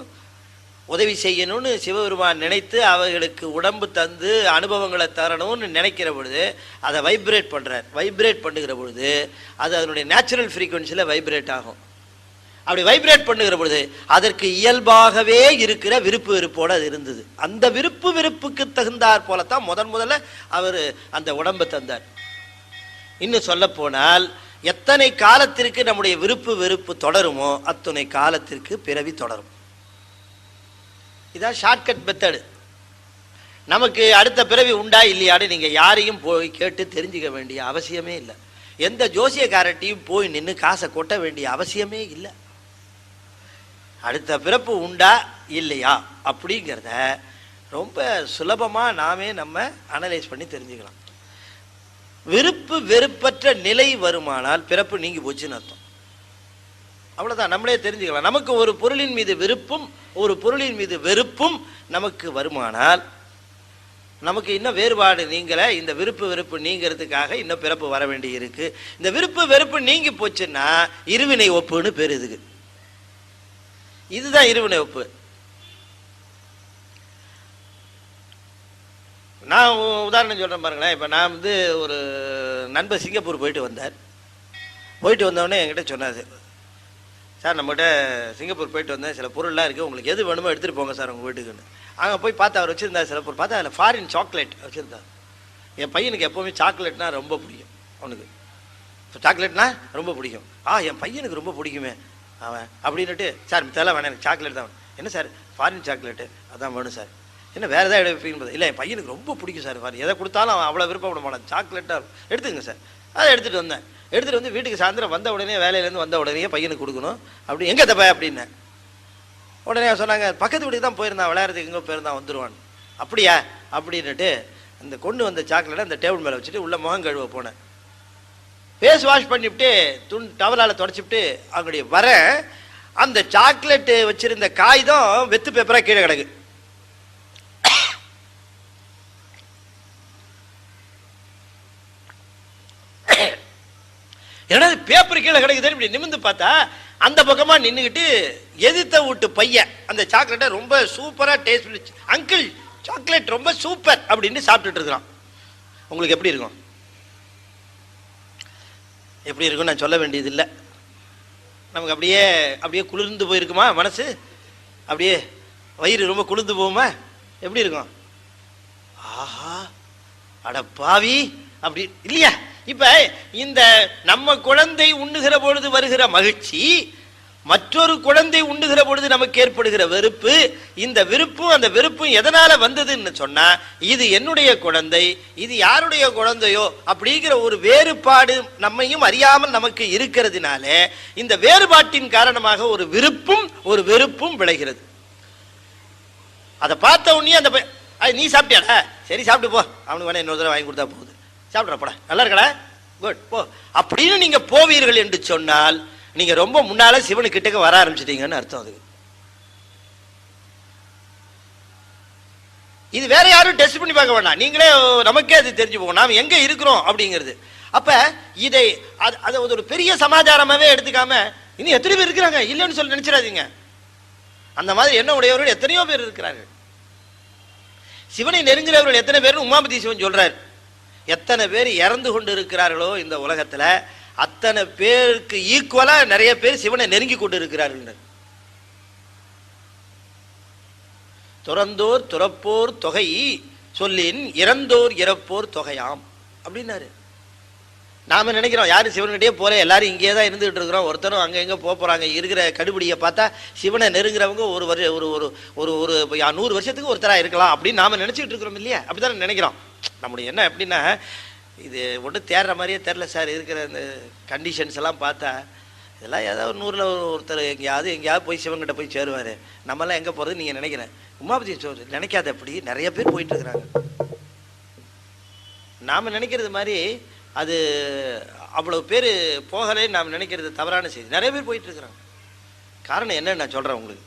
உதவி செய்யணும்னு சிவபெருமான் நினைத்து அவர்களுக்கு உடம்பு தந்து அனுபவங்களை தரணும்னு நினைக்கிற பொழுது அதை வைப்ரேட் பண்ணுறார். வைப்ரேட் பண்ணுகிற பொழுது அது அதனுடைய நேச்சுரல் ஃப்ரீக்குவன்சியில் வைப்ரேட் ஆகும். அப்படி வைப்ரேட் பண்ணுகிற பொழுது அதற்கு இயல்பாகவே இருக்கிற விருப்பு வெறுப்போடு அது இருந்தது. அந்த விருப்பு வெறுப்புக்கு தகுந்தாற் போலத்தான் முதல்ல அவர் அந்த உடம்பை தந்தார். இன்னும் சொல்ல போனால் எத்தனை காலத்திற்கு நம்முடைய விருப்பு வெறுப்பு தொடருமோ அத்தனை காலத்திற்கு பிறவி தொடரும். இதான் ஷார்ட்கட் மெத்தடு. நமக்கு அடுத்த பிறவி உண்டா இல்லையான்னு நீங்கள் யாரையும் போய் கேட்டு தெரிஞ்சுக்க வேண்டிய அவசியமே இல்லை. எந்த ஜோசியக்காரட்டையும் போய் நின்று காசை கொட்ட வேண்டிய அவசியமே இல்லை. அடுத்த பிறப்பு உண்டா இல்லையா அப்படிங்கிறத ரொம்ப சுலபமாக நாமே நம்ம அனலைஸ் பண்ணி தெரிஞ்சுக்கலாம். விருப்பு வெறுப்பற்ற நிலை வருமானால் பிறப்பு நீங்கி போச்சுன்னு அர்த்தம். அவ்வளோதான், நம்மளே தெரிஞ்சுக்கலாம். நமக்கு ஒரு பொருளின் மீது விருப்பும் ஒரு பொருளின் மீது வெறுப்பும் நமக்கு வருமானால் நமக்கு இன்னும் வேறுபாடு நீங்கள. இந்த விருப்பு வெறுப்பு நீங்கிறதுக்காக இன்னும் பிறப்பு வர வேண்டி இருக்கு. இந்த விருப்பு வெறுப்பு நீங்கி போச்சுன்னா இருவினை ஒப்புன்னு பேர். இதுதான் இருவினை ஒப்பு. நான் உதாரணம் சொல்கிறேன் பாருங்களேன். இப்போ நான் ஒரு நண்பர் சிங்கப்பூர் போயிட்டு வந்தோடனே என்கிட்ட சொன்னார், சார் நம்மகிட்ட சிங்கப்பூர் போயிட்டு வந்தேன், சில பொருள்லாம் இருக்குது, உங்களுக்கு எது வேணுமோ எடுத்துகிட்டு போங்க சார் உங்கள் வீட்டுக்குன்னு. அங்கே போய் பார்த்தா அவர் வச்சுருந்தார் சில பொருள். பார்த்தா அதில் ஃபாரின் சாக்லேட் வச்சுருந்தார். என் பையனுக்கு எப்போவுமே சாக்லேட்னா ரொம்ப பிடிக்கும். அவனுக்கு சாக்லேட்னா ரொம்ப பிடிக்கும். என் பையனுக்கு ரொம்ப பிடிக்குமே அவன் அப்படின்னுட்டு, சார் மித்தெல்லாம் வேணாம் எனக்கு சாக்லேட் தான். என்ன சார் ஃபாரின் சாக்லேட்டு அதான் வேணும் சார். என்ன வேறு எதாவது எடுப்பீங்க? இல்லை என் பையனுக்கு ரொம்ப பிடிக்கும் சார் ஃபாரின், எதை கொடுத்தாலும் அவன் அவ்வளோ விருப்பப்பட மாட்டான், சாக்லேட்டாக எடுத்துங்க சார். அதை எடுத்துகிட்டு வந்தேன். எடுத்துகிட்டு வந்து வீட்டுக்கு சாயந்தரம் வந்த உடனே, வேலையிலேருந்து வந்த உடனே பையனுக்கு கொடுக்கணும். அப்படி எங்கே தப்பா அப்படின்னேன். உடனே சொன்னாங்க, பக்கத்து வீட்டுக்கு தான் போயிருந்தான், விளையாடுறதுக்கு எங்கே போயிருந்தான், வந்துடுவான். அப்படியா அப்படின்னுட்டு அந்த கொண்டு வந்த சாக்லேட்டை அந்த டேபிள் மேலே வச்சுட்டு உள்ள முகம் கழுவ போனேன். ஃபேஸ் வாஷ் பண்ணிவிட்டு டவலால் தொடச்சிவிட்டு அவங்களுடைய வர அந்த சாக்லேட்டு வச்சுருந்த காகிதம் வெத்து பேப்பராக கீழே கிடக்கு. ஏன்னா பேப்பர் கீழே கிடைக்குது. இப்படி நிமிந்து பார்த்தா அந்த பக்கமாக நின்றுக்கிட்டு எதிர்த்த வீட்டு பையன் அந்த சாக்லேட்டை ரொம்ப சூப்பராக டேஸ்ட் பண்ணி, அங்கிள் சாக்லேட் ரொம்ப சூப்பர் அப்படின்னு சாப்பிட்டுட்டு இருக்கிறான். உங்களுக்கு எப்படி இருக்கும்? எப்படி இருக்கும் நான் சொல்ல வேண்டியது இல்லை. நமக்கு அப்படியே குளிர்ந்து போயிருக்குமா மனசு? அப்படியே வயிறு ரொம்ப குளிர்ந்து போகுமா? எப்படி இருக்கும்? ஆஹா அட பாவி அப்படி இல்லையா? இப்ப இந்த நம்ம குழந்தை உண்ணுகிற பொழுது வருகிற மகிழ்ச்சி, மற்றொரு குழந்தை உண்ணுகிற பொழுது நமக்கு ஏற்படுகிற வெறுப்பு, இந்த விருப்பும் அந்த வெறுப்பும் எதனால வந்ததுன்னு சொன்னா, இது என்னுடைய குழந்தை, இது யாருடைய குழந்தையோ அப்படிங்கிற ஒரு வேறுபாடு நம்மையும் அறியாமல் நமக்கு இருக்கிறதுனால இந்த வேறுபாட்டின் காரணமாக ஒரு விருப்பும் ஒரு வெறுப்பும் விளைகிறது. அதை பார்த்த உடனே அந்த நீ சாப்பிட்டியாடா, சரி சாப்பிட்டு போ, அவனுக்கு வேணா இன்னொரு தடவை வாங்கி கொடுத்தா போகுது, சாப்பிட்றப்படா நல்லா இருக்கடா குட் போ அப்படின்னு நீங்க போவீர்கள் என்று சொன்னால் நீங்க ரொம்ப முன்னால சிவனு கிட்டக்க வர ஆரம்பிச்சிட்டீங்கன்னு அர்த்தம். அதுக்கு இது வேற யாரும் டெஸ்ட் பண்ணி பார்க்க வேண்டாம், நீங்களே நமக்கே அது தெரிஞ்சு போகும் நாம் எங்க இருக்கிறோம் அப்படிங்கிறது. அப்ப இதை அதை ஒரு பெரிய சமாச்சாரமாவே எடுத்துக்காம இன்னும் எத்தனை பேர் இருக்கிறாங்க இல்லைன்னு சொல்லி நினைச்சிடாதீங்க. அந்த மாதிரி என்ன உடையவர்கள் எத்தனையோ பேர் இருக்கிறார்கள். சிவனை நெருங்குறவர்கள் எத்தனை பேர் உமாபதி சிவன் சொல்றாரு. எத்தனை பேர் இறந்து கொண்டு இருக்கிறார்களோ இந்த உலகத்துல அத்தனை பேருக்கு ஈக்குவலா நிறைய பேர் சிவனை நெருங்கி கொண்டு இருக்கிறார்கள். துறந்தோர் துறப்போர் தொகை சொல்லின் இறந்தோர் இறப்போர் தொகையாம் அப்படின்னாரு. நாம நினைக்கிறோம் யாரும் சிவன்கிட்டே போல, எல்லாரும் இங்கே தான் இருந்துகிட்டு இருக்கிறோம், ஒருத்தரும் அங்கே எங்கே போகிறாங்க. இருக்கிற கடுபிடியை பார்த்தா சிவனை நெருங்குறவங்க ஒரு 100 வருஷத்துக்கு ஒருத்தராக இருக்கலாம் அப்படின்னு நாம நினச்சிக்கிட்டு இருக்கிறோம் இல்லையா? அப்படிதான் நினைக்கிறோம். நம்முடைய என்ன எப்படின்னா, இது ஒன்றும் தேடுற மாதிரியே தெரில சார். இருக்கிற இந்த கண்டிஷன்ஸ் எல்லாம் பார்த்தா இதெல்லாம் ஏதாவது 100ல் ஒருத்தர் எங்கேயாவது போய் சிவன்கிட்ட போய் சேருவார். நம்மளாம் எங்கே போகிறது நீங்கள் நினைக்கிறேன். உமாபதி நினைக்காத, அப்படி நிறைய பேர் போயிட்டு இருக்கிறாங்க. நாம் நினைக்கிறது மாதிரி அது அவ்வளோ பேர் போகலைன்னு நாம் நினைக்கிறது தவறான செய்தி. நிறைய பேர் போயிட்டு இருக்கிறாங்க. காரணம் என்னன்னு நான் சொல்கிறேன் உங்களுக்கு.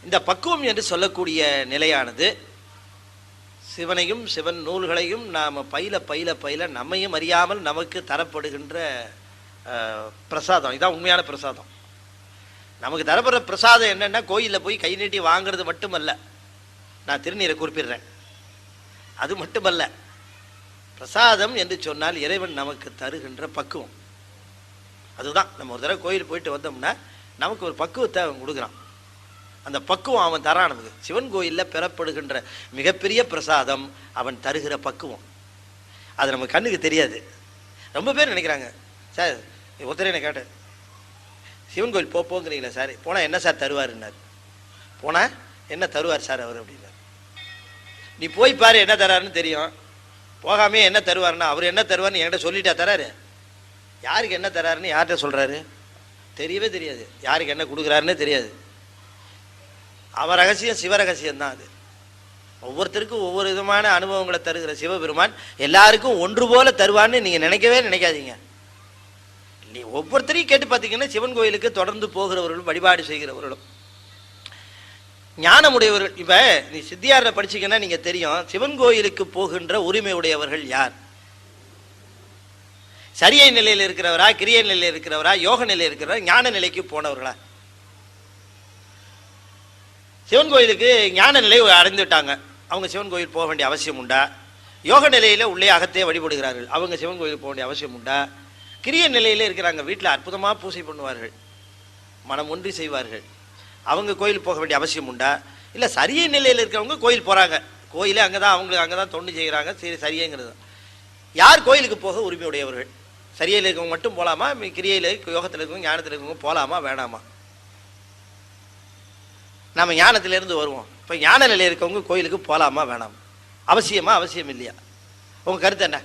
இந்த பக்குவம் என்று சொல்லக்கூடிய நிலையானது சிவனையும் சிவன் நூல்களையும் நாம் பயில பயில பயில நம்மையும் அறியாமல் நமக்கு தரப்படுகின்ற பிரசாதம். இதுதான் உண்மையான பிரசாதம். நமக்கு தரப்படுற பிரசாதம் என்னென்னா கோயிலில் போய் கை நீட்டி வாங்கிறது மட்டுமல்ல. நான் திருநீரை குறிப்பிடுறேன். அது மட்டுமல்ல, பிரசாதம் என்று சொன்னால் இறைவன் நமக்கு தருகின்ற பக்குவம். அதுதான் நம்ம ஒரு தடவை கோயில் போயிட்டு வந்தோம்னா நமக்கு ஒரு பக்குவத்தை அவன் கொடுக்குறான். அந்த பக்குவம் அவன் தரான் நமக்கு. சிவன் கோயிலில் பெறப்படுகின்ற மிகப்பெரிய பிரசாதம் அவன் தருகிற பக்குவம். அது நம்ம கண்ணுக்கு தெரியாது. ரொம்ப பேர் நினைக்கிறாங்க, சார் ஒருத்தர் என்ன கேட்டேன், சிவன் கோயில் போங்கிறீங்களா சார், போனால் என்ன சார் தருவாருன்னார். போனால் என்ன தருவார் சார் அவர் அப்படின்னார். நீ போய் பாரு என்ன தராருன்னு தெரியும். போகாமே என்ன தருவாருன்னா அவர் என்ன தருவார்னு என்கிட்ட சொல்லிட்டா தராரு. யாருக்கு என்ன தராருன்னு யார்கிட்ட சொல்கிறாரு தெரியவே தெரியாது. யாருக்கு என்ன கொடுக்குறாருன்னே தெரியாது. அவர் ரகசியம் சிவரகசியம் தான். அது ஒவ்வொருத்தருக்கும் ஒவ்வொரு விதமான அனுபவங்களை தருகிற சிவபெருமான் எல்லாருக்கும் ஒன்று போல தருவான்னு நீங்கள் நினைக்கவே நினைக்காதீங்க. நீ ஒவ்வொருத்தரையும் கேட்டு பார்த்தீங்கன்னா சிவன் கோயிலுக்கு தொடர்ந்து போகிறவர்களும் வழிபாடு செய்கிறவர்களும் ஞானமுடையவர்கள். இப்போ நீ சித்தியாரை படிச்சிங்கன்னா நீங்கள் தெரியும் சிவன் கோயிலுக்கு போகின்ற உரிமை உடையவர்கள் யார். சரியை நிலையில் இருக்கிறவரா, கிரியை நிலையில் இருக்கிறவரா, யோக நிலையில் இருக்கிறவரா, ஞான நிலைக்கு போனவர்களா. சிவன் கோயிலுக்கு ஞான நிலை அடைந்து விட்டாங்க, அவங்க சிவன் கோயில் போக வேண்டிய அவசியம் உண்டா? யோக நிலையில் உள்ளே அகத்தே வழிபடுகிறார்கள், அவங்க சிவன் கோயிலுக்கு போக வேண்டிய அவசியம் உண்டா? கிரிய நிலையில் இருக்கிறாங்க, வீட்டில் அற்புதமாக பூஜை பண்ணுவார்கள், மனம் ஒன்றி செய்வார்கள், அவங்க கோயில் போக வேண்டிய அவசியம் உண்டா? இல்லை சரியை நிலையில் இருக்கிறவங்க கோயில் போகிறாங்க, கோயிலே அங்கே தான், அவங்களுக்கு அங்கே தான் தொண்டு செய்கிறாங்க, சரி சரியங்கிறது. யார் கோயிலுக்கு போக உரிமை உடையவர்கள்? சரியில் இருக்கவங்க மட்டும் போகலாமா, கிரியையில் யோகத்தில் இருக்கவங்க ஞானத்தில் இருக்கவங்க போகலாமா வேணாமா? நம்ம ஞானத்திலேருந்து வருவோம். இப்போ ஞான நிலையில் இருக்கவங்க கோயிலுக்கு போகலாமா வேணாமா? அவசியமா அவசியம் இல்லையா? உங்கள் கருத்து என்ன?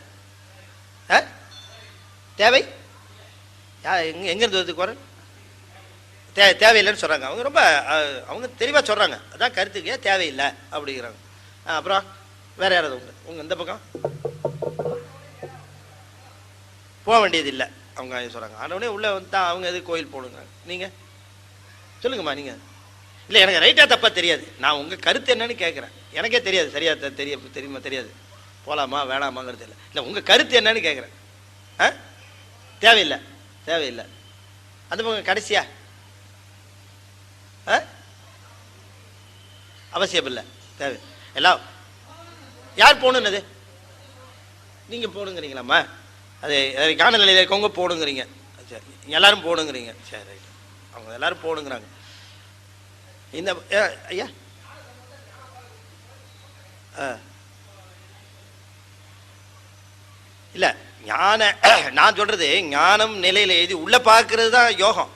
தேவை எங்கேருந்து வருது குரல்? தேவையில்லைன்னு சொல்கிறாங்க அவங்க. ரொம்ப அவங்க தெளிவாக சொல்கிறாங்க, அதான் கருத்துக்கே தேவையில்லை அப்படிங்கிறாங்க. அப்புறம் வேறு யாராவது உங்கள் இந்த பக்கம் போக வேண்டியதில்லை அவங்க சொல்கிறாங்க. ஆனவுடனே உள்ளே வந்து தான் அவங்க எதுக்கு கோயில் போகணுங்க. நீங்கள் சொல்லுங்கம்மா. நீங்கள் இல்லை எனக்கு ரைட்டாக தப்பாக தெரியாது, நான் உங்கள் கருத்து என்னன்னு கேட்குறேன். எனக்கே தெரியாது சரியா தெரியுமா தெரியாது, போகலாமா வேணாமாங்கிறது இல்லை. இல்லை உங்கள் கருத்து என்னன்னு கேட்குறேன். தேவையில்லை தேவையில்லை. அந்த பக்கம் கடைசியா அவசியம் இல்லை தேவை எல்லாம். யார் போகணுன்னது? நீங்கள் போகணுங்கிறீங்களாம்மா? அது ஞான நிலையில் இருக்கவங்க போகணுங்கிறீங்க, சரி எல்லாரும் போகணுங்கிறீங்க, சரி ரைட். அவங்க எல்லாரும் போகணுங்கிறாங்க. இந்த ஐயா இல்லை ஞான நான் சொல்கிறது ஞானம் நிலையில் எழுதி உள்ளே பார்க்கறது தான் யோகம்.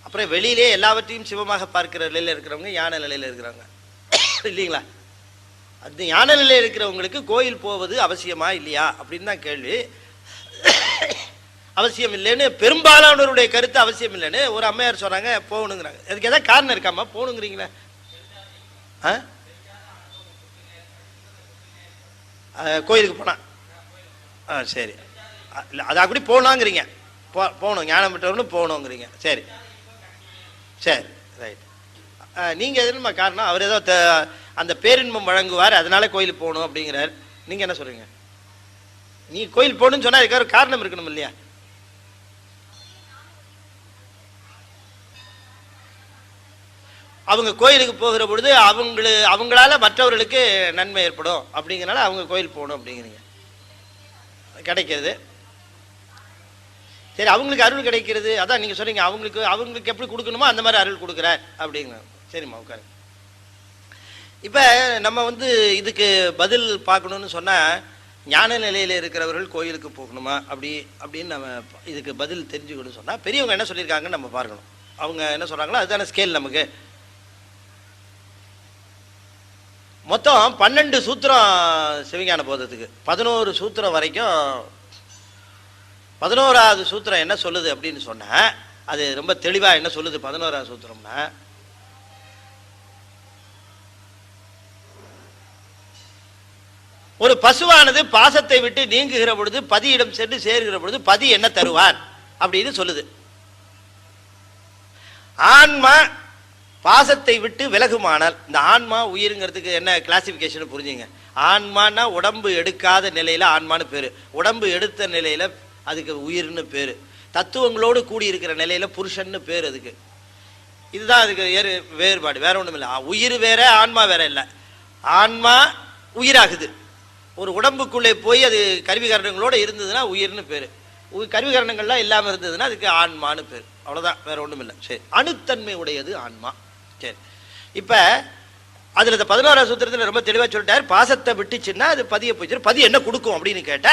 அப்புறம் வெளியிலே எல்லாவற்றையும் சிவமாக பார்க்கிற நிலையில் இருக்கிறவங்க ஞான நிலையில் இருக்கிறாங்க இல்லைங்களா? அது ஞான நிலையில் இருக்கிறவங்களுக்கு கோயில் போவது அவசியமா இல்லையா அப்படின்னு தான் கேள்வி. அவசியம் இல்லைன்னு பெரும்பாலானவருடைய கருத்து அவசியம் இல்லைன்னு ஒரு அம்மையார் சொல்கிறாங்க, போகணுங்கிறாங்க. அதுக்கு எதாவது காரணம் இருக்காமா போகணுங்கிறீங்களா? கோயிலுக்கு போனால் சரி இல்லை அது அப்படி போகலாங்கிறீங்க, போகணும் ஞானம் பெற்றவர்களும் போகணுங்கிறீங்க, சரி சரி ரைட். நீங்கள் எதுமா காரணம்? அவர் ஏதோ அந்த பேரின்பம் வழங்குவார் அதனால கோயிலுக்கு போகணும் அப்படிங்கிறார். நீங்கள் என்ன சொல்கிறீங்க? நீ கோயில் போகணுன்னு சொன்னால் அதுக்கு ஒரு காரணம் இருக்கணும் இல்லையா? அவங்க கோயிலுக்கு போகிற பொழுது அவங்களால மற்றவர்களுக்கு நன்மை ஏற்படும் அப்படிங்கிறனால அவங்க கோயில் போகணும் அப்படிங்கிறீங்க. கிடைக்கிறது சரி, அவங்களுக்கு அருள் கிடைக்கிறது, அதான் நீங்கள் சொன்னீங்க அவங்களுக்கு எப்படி கொடுக்கணுமோ அந்த மாதிரி அருள் கொடுக்குறார் அப்படிங்கிற. சரிம்மா உட்காரு. இப்போ நம்ம இதுக்கு பதில் பார்க்கணுன்னு சொன்னால் ஞான நிலையில் இருக்கிறவர்கள் கோயிலுக்கு போகணுமா அப்படின்னு நம்ம இதுக்கு பதில் தெரிஞ்சுக்கணும்னு சொன்னால் பெரியவங்க என்ன சொல்லியிருக்காங்கன்னு நம்ம பார்க்கணும். அவங்க என்ன சொல்கிறாங்களோ அதுதான ஸ்கேல் நமக்கு. மொத்தம் 12 சூத்திரம் சிவஞான போதத்துக்கு, 11 சூத்திரம் வரைக்கும். 11வது சூத்திரம் என்ன சொல்லுது அப்படின்னு சொன்னால் அது ரொம்ப தெளிவாக என்ன சொல்லுது. 11வது சூத்திரம்னா ஒரு பசுவானது பாசத்தை விட்டு நீங்குகிற பொழுது பதியிடம் சென்று சேருகிற பொழுது பதி என்ன தருவான் அப்படின்னு சொல்லுது. ஆன்மா பாசத்தை விட்டு விலகுமானால், இந்த ஆன்மா உயிருங்கிறதுக்கு என்ன கிளாசிபிகேஷன் புரிஞ்சுங்க. ஆன்மானா உடம்பு எடுக்காத நிலையில ஆன்மான்னு பேரு, உடம்பு எடுத்த நிலையில அதுக்கு உயிர்னு பேரு, தத்துவங்களோடு கூடி இருக்கிற நிலையில புருஷன்னு பேரு அதுக்கு. இதுதான் அதுக்கு வேறுபாடு, வேற ஒண்ணும் இல்லை. உயிர் வேற ஆன்மா வேற இல்லை. ஆன்மா உயிராகுது, ஒரு உடம்புக்குள்ளே போய் அது கருவிகரணங்களோட இருந்ததுன்னா உயிர்னு பேரு, கருவிகரணங்கள்லாம் இல்லாமல் இருந்ததுன்னா அதுக்கு ஆன்மான்னு பேர். அவ்வளோதான், வேற ஒன்றும் இல்லை. சரி, அணுத்தன்மை உடையது ஆன்மா. சரி, இப்போ அதில் இந்த 11ஆம் சூத்திரத்தில் ரொம்ப தெளிவாக சொல்லிட்டார். பாசத்தை விட்டுச்சுன்னா அது பதிய போச்சு. பதி என்ன கொடுக்கும் அப்படின்னு கேட்ட,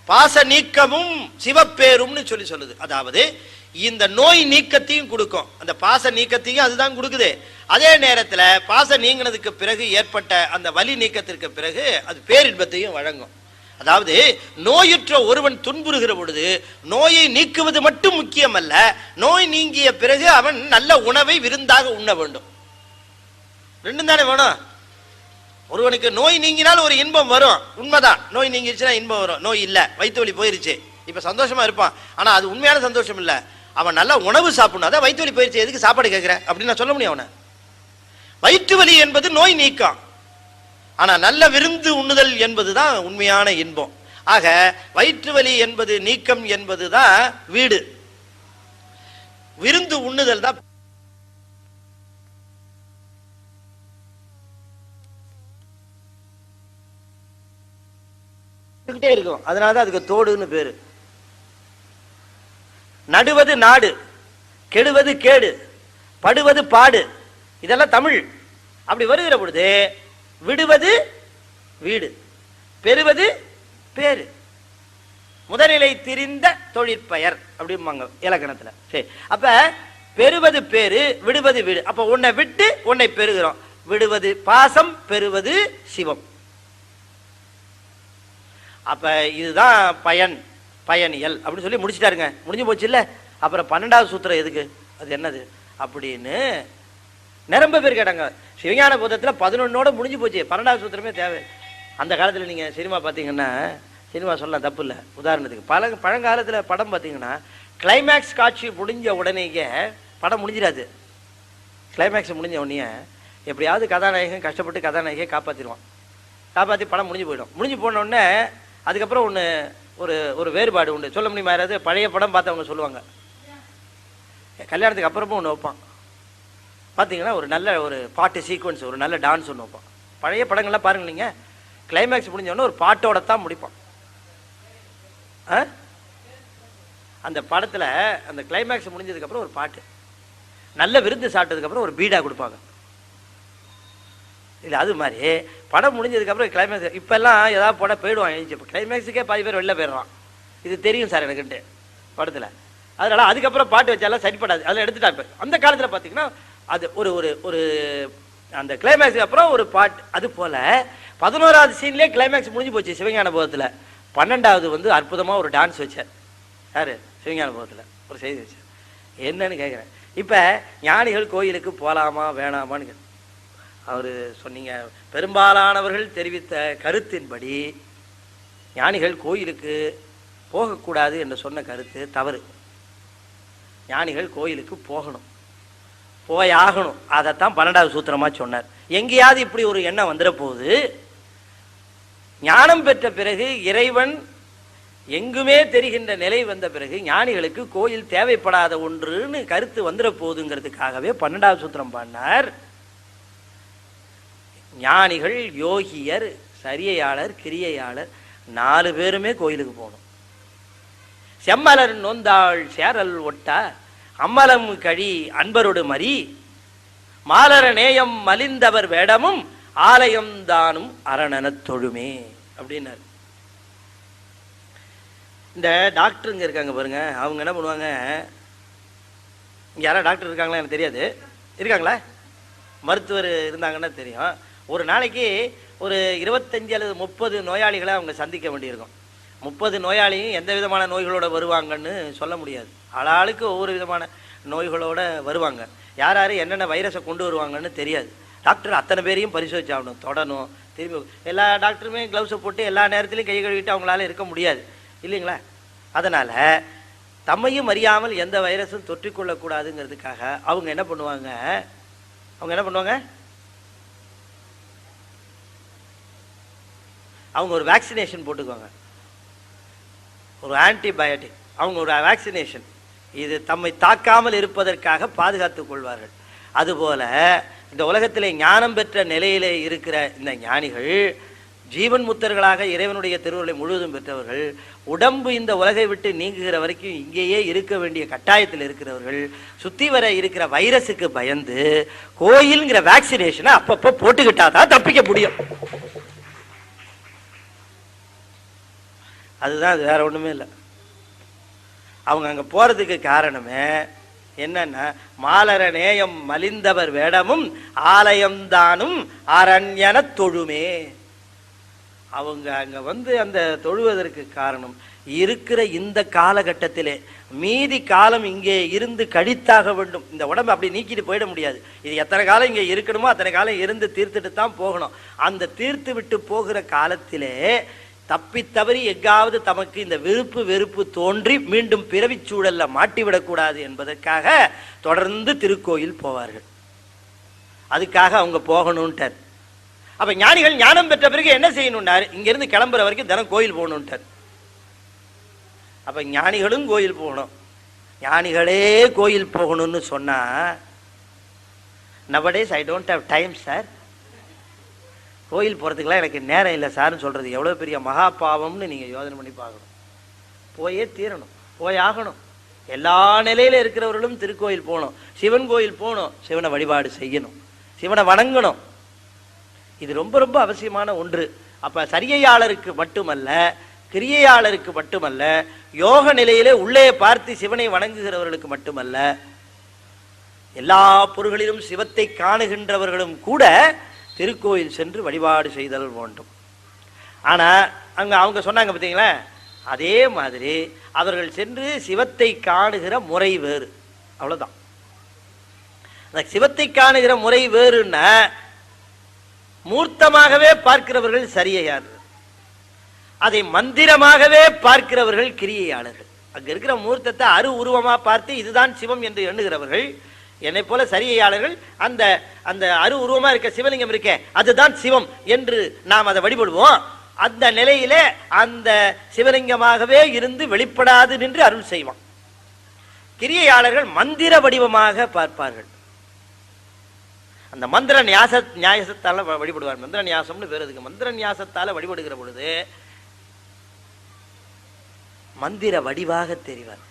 பாச நீக்கமும் சிவப்பேரும்னு சொல்லுது. அதாவது இந்த நோய் நீக்கத்தையும் கொடுக்கும், அந்த பாச நீக்கத்தையும் அதுதான் கொடுக்குது. அதே நேரத்தில் பாச நீங்கினதுக்கு பிறகு ஏற்பட்ட அந்த வலி நீக்கத்திற்கு பிறகு அது பேரின்பத்தையும் வழங்கும். அதாவது நோயுற்ற ஒருவன் துன்புறுகிற பொழுது நோயை நீக்குவது மட்டும் முக்கியம் அல்ல, நோய் நீங்கிய பிறகு அவன் நல்ல உணவை விருந்தாக உண்ண வேண்டும். ரெண்டும் தானே வேணும். ஒருவனுக்கு நோய் நீங்கினால் ஒரு இன்பம் வரும், உண்மைதான். நோய் நீங்கிருச்சுன்னா இன்பம் வரும். நோய் இல்லை, வயிற்று வலி போயிருச்சு, இப்ப சந்தோஷமா இருப்பான். ஆனா அது உண்மையான சந்தோஷம் இல்லை. அவன் நல்ல உணவு சாப்பிடணும். அதான் வயிற்று வலி போயிருச்சு, எதுக்கு சாப்பாடு கேட்கிற அப்படின்னு நான் சொல்ல முடியும் அவனை. வயிற்று வலி என்பது நோய் நீக்கம், ஆனா நல்ல விருந்து உண்ணுதல் என்பதுதான் உண்மையான இன்பம். ஆக வயிற்று வலி என்பது நீக்கம் என்பதுதான் வீடு, விருந்து உண்ணுதல் தான் இருக்கும். அதனாலதான் அதுக்கு தோடுன்னு பேரு. நடுவது நாடு, கெடுவது கேடு, படுவது பாடு, இதெல்லாம் தமிழ். அப்படி வருகிற பொழுது விடுவது வீடு, பெறுவது பேரு, முதலிலை திரிந்த தொழிற்பெயர் அப்படிம்பாங்க இலக்கணத்துல. சரி, அப்ப பெறுவது பேரு, விடுவது வீடு. அப்ப உன்னை விட்டு உன்னை பெறுகிறோம். விடுவது பாசம், பெறுவது சிவம். அப்ப இதுதான் பயன், பயனியல் அப்படின்னு சொல்லி முடிச்சுட்டாருங்க. முடிஞ்சு போச்சு இல்ல. அப்புறம் 12வது சூத்திரம் எதுக்கு, அது என்னது அப்படின்னு நிரம்ப பேர் கேட்டாங்க. சிவஞான போதத்துல 11ஓட முடிஞ்சு போச்சு, 12வது சூத்திரமே தேவை. அந்த காலத்துல நீங்க சினிமா பாத்தீங்கன்னா, சினிமா சொல்லலாம் தப்பு இல்லை, உதாரணத்துக்கு பழங்காலத்துல படம் பாத்தீங்கன்னா கிளைமேக்ஸ் காட்சி முடிஞ்ச உடனேயே படம் முடிஞ்சிடாது. கிளைமேக்ஸ் முடிஞ்ச உடனே எப்படியாவது கதாநாயகன் கஷ்டப்பட்டு கதாநாயகியை காப்பாற்றிடுவான், காப்பாற்றி படம் முடிஞ்சு போயிடும். முடிஞ்சு போன உடனே அதுக்கப்புறம் ஒன்று ஒரு ஒரு வேறுபாடு உண்டு, சொல்ல முடியுமா? யாராவது பழைய படம் பார்த்தவங்க சொல்லுவாங்க, கல்யாணத்துக்கு அப்புறமும் ஒன்று வைப்பான் பார்த்தீங்கன்னா, ஒரு நல்ல ஒரு பாட்டு சீக்வன்ஸ், ஒரு நல்ல டான்ஸ் ஒன்று வைப்பான். பழைய படங்கள்லாம் பாருங்க நீங்கள், கிளைமேக்ஸ் முடிஞ்சோடனே ஒரு பாட்டோட தான் முடிப்பான். அந்த படத்தில் அந்த கிளைமேக்ஸ் முடிஞ்சதுக்கப்புறம் ஒரு பாட்டு, நல்ல விருந்து சாப்பிட்டதுக்கப்புறம் ஒரு பீடா கொடுப்பாங்க. இல்லை அது மாதிரி படம் முடிஞ்சதுக்கப்புறம் கிளைமேக்ஸ், இப்போல்லாம் ஏதாவது படம் போயிடுவான் எழுச்சி, இப்போ கிளைமேக்ஸுக்கே பாதி பேர் வெளில போயிடுறான். இது தெரியும் சார் எனக்குன்ட்டு படத்தில். அதனால அதுக்கப்புறம் பாட்டு வச்சாலும் சரிப்படாது, அதில் எடுத்துட்டா. இப்போ அந்த காலத்தில் பார்த்தீங்கன்னா அது ஒரு ஒரு ஒரு அந்த கிளைமேக்ஸுக்கு அப்புறம் ஒரு பாட்டு. அது போல் 11வது சீன்லேயே கிளைமேக்ஸ் முடிஞ்சு போச்சு சிவஞான போதத்தில். 12வது அற்புதமாக ஒரு டான்ஸ் வச்சார். யார்? சிவஞான போதத்தில் ஒரு செய்தி வச்சார். என்னன்னு கேட்குறேன். இப்போ ஞானிகள் கோயிலுக்கு போகலாமா வேணாமான்னு அவர் சொன்னீங்க. பெரும்பாலானவர்கள் தெரிவித்த கருத்தின்படி ஞானிகள் கோயிலுக்கு போகக்கூடாது என்று சொன்ன கருத்து தவறு. ஞானிகள் கோயிலுக்கு போகணும், போயாகணும். அதைத்தான் 12வது சூத்திரமா சொன்னார். எங்கேயாவது இப்படி ஒரு எண்ணம் வந்துட போகுது, ஞானம் பெற்ற பிறகு இறைவன் எங்குமே தெரிகின்ற நிலை வந்த பிறகு ஞானிகளுக்கு கோயில் தேவைப்படாத ஒன்றுன்னு கருத்து வந்துட போகுதுங்கிறதுக்காகவே 12வது சூத்திரம் பண்ணார். ஞானிகள், யோகியர், சரியையாளர், கிரியையாளர் 4 பேருமே கோயிலுக்கு போகணும். செம்மலர் நொந்தாள் சேரல் ஒட்டா அம்மலம் கழி அன்பரோடு மறி மாலர நேயம் மலிந்தவர் வேடமும் ஆலயம் தானும் அரணன தொழுமே அப்படின்னாரு. இந்த டாக்டருங்க இருக்காங்க பாருங்க, அவங்க என்ன பண்ணுவாங்க, இங்க யாராவது டாக்டர் இருக்காங்களா எனக்கு தெரியாது, இருக்காங்களா? மருத்துவர் இருந்தாங்கன்னா தெரியும். ஒரு நாளைக்கு ஒரு 25 அல்லது 30 நோயாளிகளை அவங்க சந்திக்க வேண்டியிருக்கும். 30 நோயாளியும் எந்த விதமான நோய்களோட வருவாங்கன்னு சொல்ல முடியாது. ஆளாளுக்கு ஒவ்வொரு விதமான நோய்களோட வருவாங்க. யார் யார் என்னென்ன வைரஸை கொண்டு வருவாங்கன்னு தெரியாது. டாக்டர் அத்தனை பேரையும் பரிசோதிச்சாகணும், தொடணும், திரும்பி. எல்லா டாக்டருமே க்ளவுஸை போட்டு எல்லா நேரத்திலையும் கை கழுவிட்டு அவங்களால இருக்க முடியாது இல்லைங்களா? அதனால் தம்மையும் அறியாமல் எந்த வைரஸும் தொற்றிக்கொள்ளக்கூடாதுங்கிறதுக்காக அவங்க என்ன பண்ணுவாங்க, அவங்க ஒரு வேக்சினேஷன் போட்டுக்குவாங்க, ஒரு ஆன்டிபயோட்டிக், அவங்க ஒரு வேக்சினேஷன். இது தம்மை தாக்காமல் இருப்பதற்காக பாதுகாத்துக் கொள்வார்கள். அதுபோல இந்த உலகத்திலே ஞானம் பெற்ற நிலையிலே இருக்கிற இந்த ஞானிகள், ஜீவன் முத்தர்களாக இறைவனுடைய திருவுருளை முழுவதும் பெற்றவர்கள், உடம்பு இந்த உலகை விட்டு நீங்குகிற வரைக்கும் இங்கேயே இருக்க வேண்டிய கட்டாயத்தில் இருக்கிறவர்கள், சுத்தி வர இருக்கிற வைரஸுக்கு பயந்து கோயில்ங்கிற வேக்சினேஷனை அப்பப்போ போட்டுக்கிட்டாதான் தப்பிக்க முடியும். அதுதான், அது வேற ஒண்ணுமே இல்லை. அவங்க அங்க போறதுக்கு காரணமே என்னன்னா, மாலர நேயம் மலிந்தவர் வேடமும் ஆலயம் தானும் அரண்யன தொழுமே. அவங்க அங்க வந்து அந்த தொழுவதற்கு காரணம், இருக்கிற இந்த காலகட்டத்திலே மீதி காலம் இங்கே இருந்து கழித்தாக வேண்டும். இந்த உடம்பு அப்படி நீக்கிட்டு போயிட முடியாது. இது எத்தனை காலம் இங்கே இருக்கணுமோ அத்தனை காலம் இருந்து தீர்த்துட்டு தான் போகணும். அந்த தீர்த்து விட்டு போகிற காலத்திலே தப்பி தவறி எங்காவது தமக்கு இந்த விருப்பு வெறுப்பு தோன்றி மீண்டும் பிறவிச் சூழல்ல மாட்டிவிடக்கூடாது என்பதற்காக தொடர்ந்து திருக்கோயில் போவார்கள். அதுக்காக அவங்க போகணும்ட்டார். அப்ப ஞானிகள் ஞானம் பெற்ற பிறகு என்ன செய்யணும்னாரு, இங்க இருந்து கிளம்புற வரைக்கும் தினம் கோயில் போகணும்ட்டார். அப்ப ஞானிகளும் கோயில் போகணும். ஞானிகளே கோயில் போகணும்னு சொன்னா, nowadays I don't have time sir, கோயில் போகிறதுக்கெல்லாம் எனக்கு நேரம் இல்லை சார்னு சொல்கிறது எவ்வளோ பெரிய மகா பாவம்னு நீங்கள் யோசனை பண்ணி பார்க்கணும். போயே தீரணும், போய் ஆகணும். எல்லா நிலையில் இருக்கிறவர்களும் திருக்கோயில் போகணும், சிவன் கோயில் போகணும், சிவனை வழிபாடு செய்யணும், சிவனை வணங்கணும். இது ரொம்ப ரொம்ப அவசியமான ஒன்று. அப்போ சரியையாளருக்கு மட்டுமல்ல, கிரியையாளருக்கு மட்டுமல்ல, யோக நிலையிலே உள்ளே பார்த்து சிவனை வணங்குகிறவர்களுக்கு மட்டுமல்ல, எல்லா பொருள்களிலும் சிவத்தை காணுகின்றவர்களும் கூட திருக்கோயில் சென்று வழிபாடு செய்தல் வேண்டும். ஆனால் அங்கே அவங்க சொன்னாங்க பார்த்தீங்களா, அதே மாதிரி அவர்கள் சென்று சிவத்தை காணுகிற முறை வேறு, அவ்வளோதான். அந்த சிவத்தை காணுகிற முறை வேறுன்னா, மூர்த்தமாகவே பார்க்கிறவர்கள் சரியையாளர்கள், அதை மந்திரமாகவே பார்க்கிறவர்கள் கிரியையாளர்கள். அங்கே இருக்கிற மூர்த்தத்தை அரு உருவமாக பார்த்து இதுதான் சிவம் என்று எண்ணுகிறவர்கள், என்னை போல சரியையாளர்கள் அந்த அந்த அரு உருவமா இருக்க சிவலிங்கம் இருக்கே அதுதான் சிவம் என்று நாம் அதை வழிபடுவோம். அந்த நிலையிலே அந்த சிவலிங்கமாகவே இருந்து வெளிப்படாது நின்று அருள் செய்வான். கிரியையாளர்கள் மந்திர வடிவமாக பார்ப்பார்கள். அந்த மந்திர நியாசத்தால வழிபடுவார். மந்திர நியாசம்னு பேர் இருக்கு. மந்திர நியாசத்தால வழிபடுகிற பொழுது மந்திர வடிவாக தெரிவார்.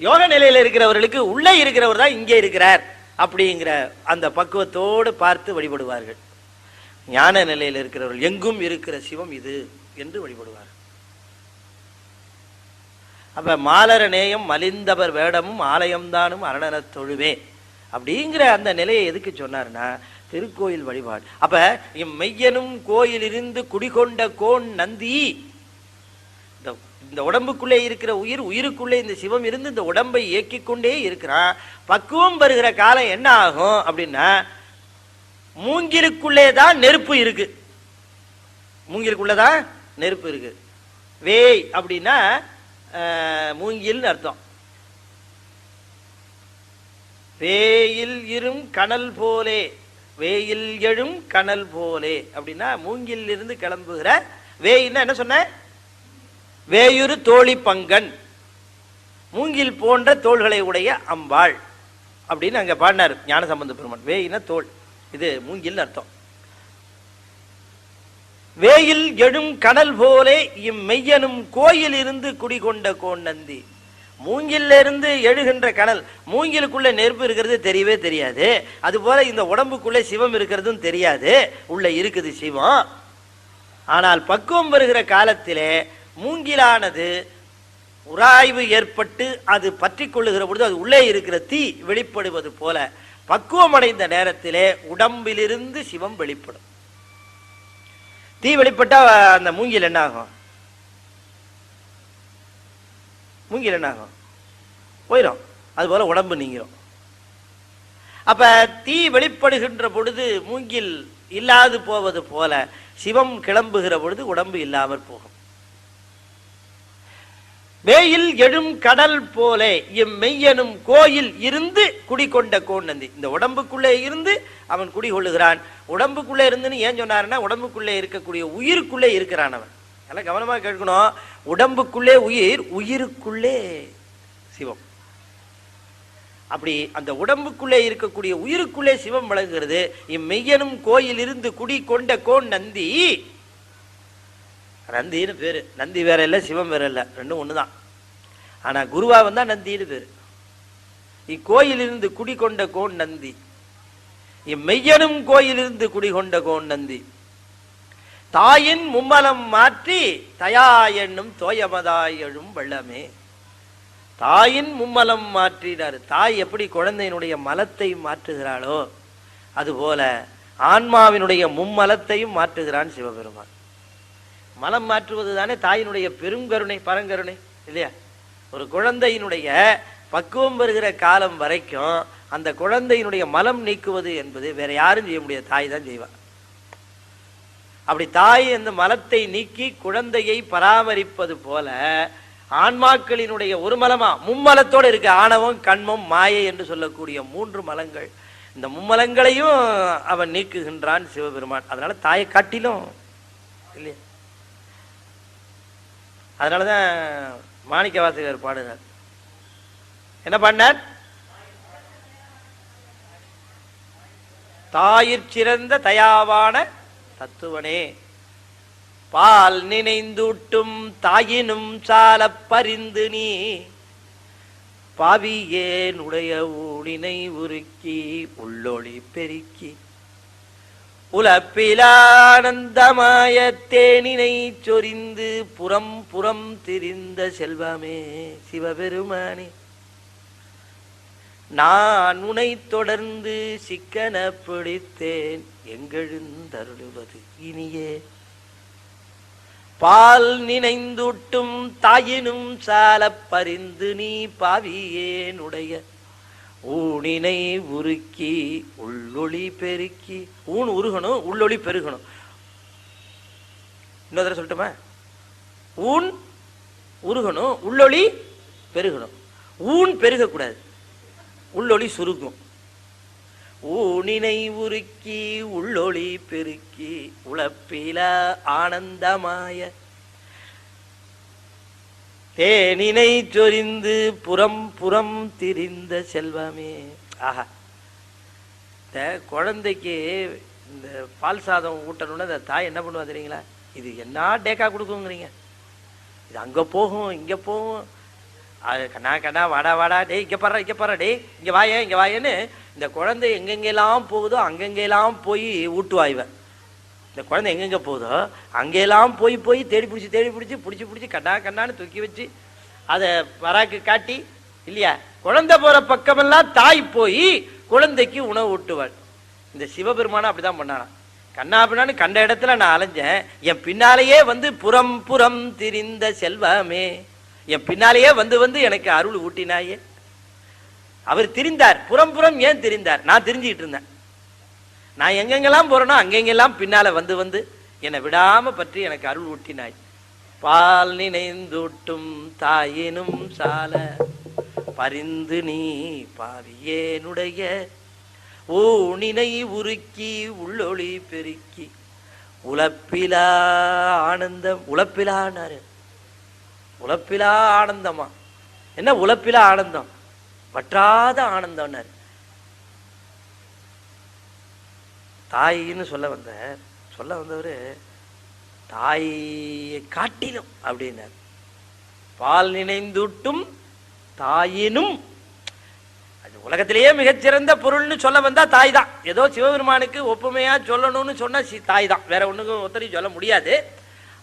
யோக நிலையில் இருக்கிறவர்களுக்கு உள்ளே இருக்கிறவர் தான் இங்கே இருக்கிறார் அப்படிங்கிற அந்த பக்குவத்தோடு பார்த்து வழிபடுவார்கள். ஞான நிலையில் இருக்கிறவர்கள் எங்கும் இருக்கிற சிவம் இது என்று வழிபடுவார்கள். அப்ப மாலர நேயம் மலிந்தவர் வேடமும் ஆலயம்தானும் அரணன தொழுவே அப்படிங்கிற அந்த நிலையை எதுக்கு சொன்னார்னா, திருக்கோயில் வழிபாடு. அப்ப மெய்யனும் கோயிலிருந்து குடிகொண்ட கோன் நந்தி, இந்த உடம்புக்குள்ளே இருக்கிற உயிர், உயிருக்குள்ளே இந்த சிவம் இருந்து இந்த உடம்பை இயக்கி கொண்டே இருக்கிறான். பக்குவம் வருகிற காலம் என்ன ஆகும் அப்படின்னா, மூங்கிலுக்குள்ளே தான் நெருப்பு இருக்கு. மூங்கிலுக்குள்ளதான் நெருப்பு இருக்கு. வேய் அப்படின்னா மூங்கில்னு அர்த்தம். வேயில் இரும் கனல் போலே, வேயில் எழும் கனல் போலே அப்படின்னா மூங்கில் இருந்து கிளம்புகிற. வேயின்னா என்ன சொன்ன, வேயுறு தோழி பங்கன், மூங்கில் போன்ற தோள்களை உடைய அம்பாள் அப்படின்னு அங்க பாடினார் ஞானசம்பந்த பெருமான். வேயின தோல், இது மூங்கில் அர்த்தம். வேயில் எழும் கனல் போலே இம்மெய்யனும் கோயில் இருந்து குடிகொண்ட கோன் நந்தி. மூங்கில இருந்து எழுகின்ற கனல், மூங்கிலுக்குள்ள நெருப்பு இருக்கிறது தெரியவே தெரியாது. அது போல இந்த உடம்புக்குள்ளே சிவம் இருக்கிறதும் தெரியாது. உள்ள இருக்குது சிவம். ஆனால் பக்குவம் வருகிற காலத்திலே மூங்கிலானது உராய்வு ஏற்பட்டு அது பற்றி கொள்ளுகிற பொழுது அது உள்ளே இருக்கிற தீ வெளிப்படுவது போல பக்குவம் அடைந்த நேரத்திலே உடம்பிலிருந்து சிவம் வெளிப்படும். தீ வெளிப்பட்டா அந்த மூங்கில் என்ன ஆகும்? மூங்கில் என்ன ஆகும்? போயிடும். அது போல உடம்பு நீங்கிடும். அப்ப தீ வெளிப்படுகின்ற பொழுது மூங்கில் இல்லாது போவது போல சிவம் கிளம்புகிற பொழுது உடம்பு இல்லாமற் போகும். வேயில் எழும் கடல் போல இம்மெய்யனும் கோயில் இருந்து குடிகொண்ட கோன் நந்தி. இந்த உடம்புக்குள்ளே இருந்து அவன் குடிகொள்ளுகிறான். உடம்புக்குள்ளே இருந்துன்னு ஏன் சொன்னாருன்னா, உடம்புக்குள்ளே இருக்கக்கூடிய உயிருக்குள்ளே இருக்கிறான் அவன். அதெல்லாம் கவனமாக கேட்கணும். உடம்புக்குள்ளே உயிர், உயிருக்குள்ளே சிவம். அப்படி அந்த உடம்புக்குள்ளே இருக்கக்கூடிய உயிருக்குள்ளே சிவம் விளங்குகிறது. இம்மெய்யனும் கோயில் இருந்து குடி கொண்ட கோன் நந்தி. நந்தின்னு பேரு. நந்தி வேற இல்லை, சிவம் வேற இல்லை, ரெண்டும் ஒண்ணுதான். ஆனா குருவா வந்தா நந்தின்னு பேரு. இக்கோயிலிருந்து குடிகொண்ட கோன் நந்தி. இம்மெய்யனும் கோயிலிருந்து குடிகொண்ட கோன் நந்தி. தாயின் மும்மலம் மாற்றி தயா என்னும் தோயமதாய் எழும் வெள்ளமே. தாயின் மும்மலம் மாற்றினார். தாய் எப்படி குழந்தையினுடைய மலத்தை மாற்றுகிறாளோ அதுபோல ஆன்மாவினுடைய மும்மலத்தையும் மாற்றுகிறான் சிவபெருமான். மலம் மாற்றுவது தானே தாயினுடைய பெருங்கருணை, பரங்கருணை இல்லையா? ஒரு குழந்தையினுடைய பக்குவம் வருகிற காலம் வரைக்கும் அந்த குழந்தையினுடைய மலம் நீக்குவது என்பது வேற யாரும் செய்ய முடியாது, தாய் தான் செய்வார். அப்படி தாய் அந்த மலத்தை நீக்கி குழந்தையை பராமரிப்பது போல ஆன்மாக்களினுடைய ஒரு மலமா மும்மலத்தோடு இருக்கு. ஆணவம், கண்மம், மாயை என்று சொல்லக்கூடிய 3 மலங்கள். இந்த மும்மலங்களையும் அவன் நீக்குகின்றான் சிவபெருமான். அதனால தாயை காட்டிலும் இல்லையா? அதனாலதான் மாணிக்க வாசகர் பாடுறார். என்ன பாடினார்? தாயிற் சிறந்த தயாவான தத்துவனே, பால் நினைந்தூட்டும் தாயினும் சால பரிந்து நீ பாவியேனுடைய ஊழினை உருக்கி உள்ளொளி பெருக்கி உலப்பிலானந்தமாய தேனினை சொரிந்து புறம் புறம் திரிந்த செல்வமே சிவபெருமானே, நான் உனை தொடர்ந்து சிக்கன பிடித்தேன் எங்கெழுந்தருளுவது இனியே. பால் நினைந்தூட்டும் தாயினும் சால பரிந்து நீ பாவியேனுடைய ஊனினை உருக்கி உள்ளொளி பெருக்கி. ஊன் உருகணும், உள்ளொளி பெருகணும். இன்னொரு தடவை சொல்லட்டுமா? ஊன் உருகணும், உள்ளொளி பெருகணும். ஊன் பெருகக்கூடாது, உள்ளொளி சுருக்கும். ஊனினை உருக்கி உள்ளொளி பெருக்கி உழப்பில ஆனந்தமாய தேனினை சொரிந்து புறம் புறம் திரிந்த செல்வமே. ஆஹா, இந்த குழந்தைக்கு இந்த பால் சாதம் ஊட்டணும்னா அந்த தாய் என்ன பண்ணுவா தெரியுங்களா? இது என்ன டேக்கா கொடுக்குங்கிறீங்க, இது அங்கே போகும் இங்கே போகும், அது கண்ணா கண்ணா வாடா வாடா, டே இங்கே பாடுறா இங்கே பாடுறா, டே இங்கே வாயே இங்கே வாயேன்னு இந்த குழந்தை எங்கெங்கெல்லாம் போகுதோ அங்கெங்கெல்லாம் போய் ஊட்டுவாய்வன். இந்த குழந்தை எங்கெங்கே போகுதோ அங்கெல்லாம் போய் போய் தேடி பிடிச்சி பிடிச்சி கண்ணா கண்ணான்னு தூக்கி வச்சு அதை பராக்கு காட்டி இல்லையா, குழந்தை போகிற பக்கமெல்லாம் தாய் போய் குழந்தைக்கு உணவு ஊட்டுவாள். இந்த சிவபெருமானும் அப்படிதான் பண்ணாராம். கண்ணா பின்னான்னு கண்ட இடத்துல நான் அலைஞ்சேன், என் பின்னாலேயே வந்து புறம் புறம் திரிந்த செல்வமே, என் பின்னாலேயே வந்து வந்து எனக்கு அருள் ஊட்டினாயே. அவர் திரிந்தார், புறம் புறம் ஏன் திரிந்தார்? நான் தெரிஞ்சுக்கிட்டு இருந்தேன். நான் எங்கெங்கெல்லாம் போறேனோ அங்கெங்கெல்லாம் பின்னால வந்து வந்து என்னை விடாம பற்றி எனக்கு அருள் ஊட்டினாய். பால் நினைந்தூட்டும் தாயினும் சால பரிந்து நீ பாவியேனுடைய ஊனினை உருக்கி உள்ளொளி பெருக்கி உழப்பிலா ஆனந்தம். உழப்பிலான்னாரு, உழப்பிலா ஆனந்தமா? என்ன உழப்பிலா ஆனந்தம்? வற்றாத ஆனந்தம்னாரு. தாயின்னு சொல்ல வந்தவர் தாயை காட்டிலும் அப்படின்னார். பால் நினைந்தூட்டும் தாயினும், அது உலகத்திலேயே மிகச்சிறந்த பொருள்னு சொல்ல வந்தா தாய் தான். ஏதோ சிவபெருமானுக்கு ஒப்புமையா சொல்லணும்னு சொன்னா தாய் தான், வேற ஒண்ணுக்கும் ஒத்தரையும் சொல்ல முடியாது.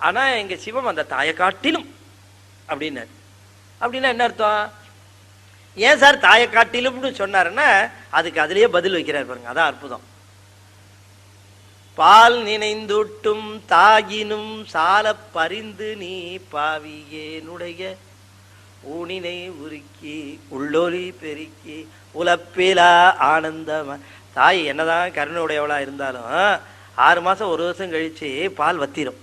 ஆனா எங்க சிவம் அந்த தாயை காட்டிலும் அப்படின்னாரு. அப்படின்னா என்ன அர்த்தம்? ஏன் சார் தாயை காட்டிலும்னு சொன்னாருன்னா அதுக்கு அதுலயே பதில் வைக்கிறார் பாருங்க, அதான் அற்புதம். பால் நினைந்தூட்டும் தாயினும் சால பரிந்து நீ பாவியேனுடைய ஊனினை உருக்கி உள்ளொலி பெருக்கி உலப்பிலா ஆனந்தம். தாய் என்னதான் கருணையுடையவளா இருந்தாலும் 6 மாசம் 1 வருஷம் கழிச்சு பால் வத்திரும்.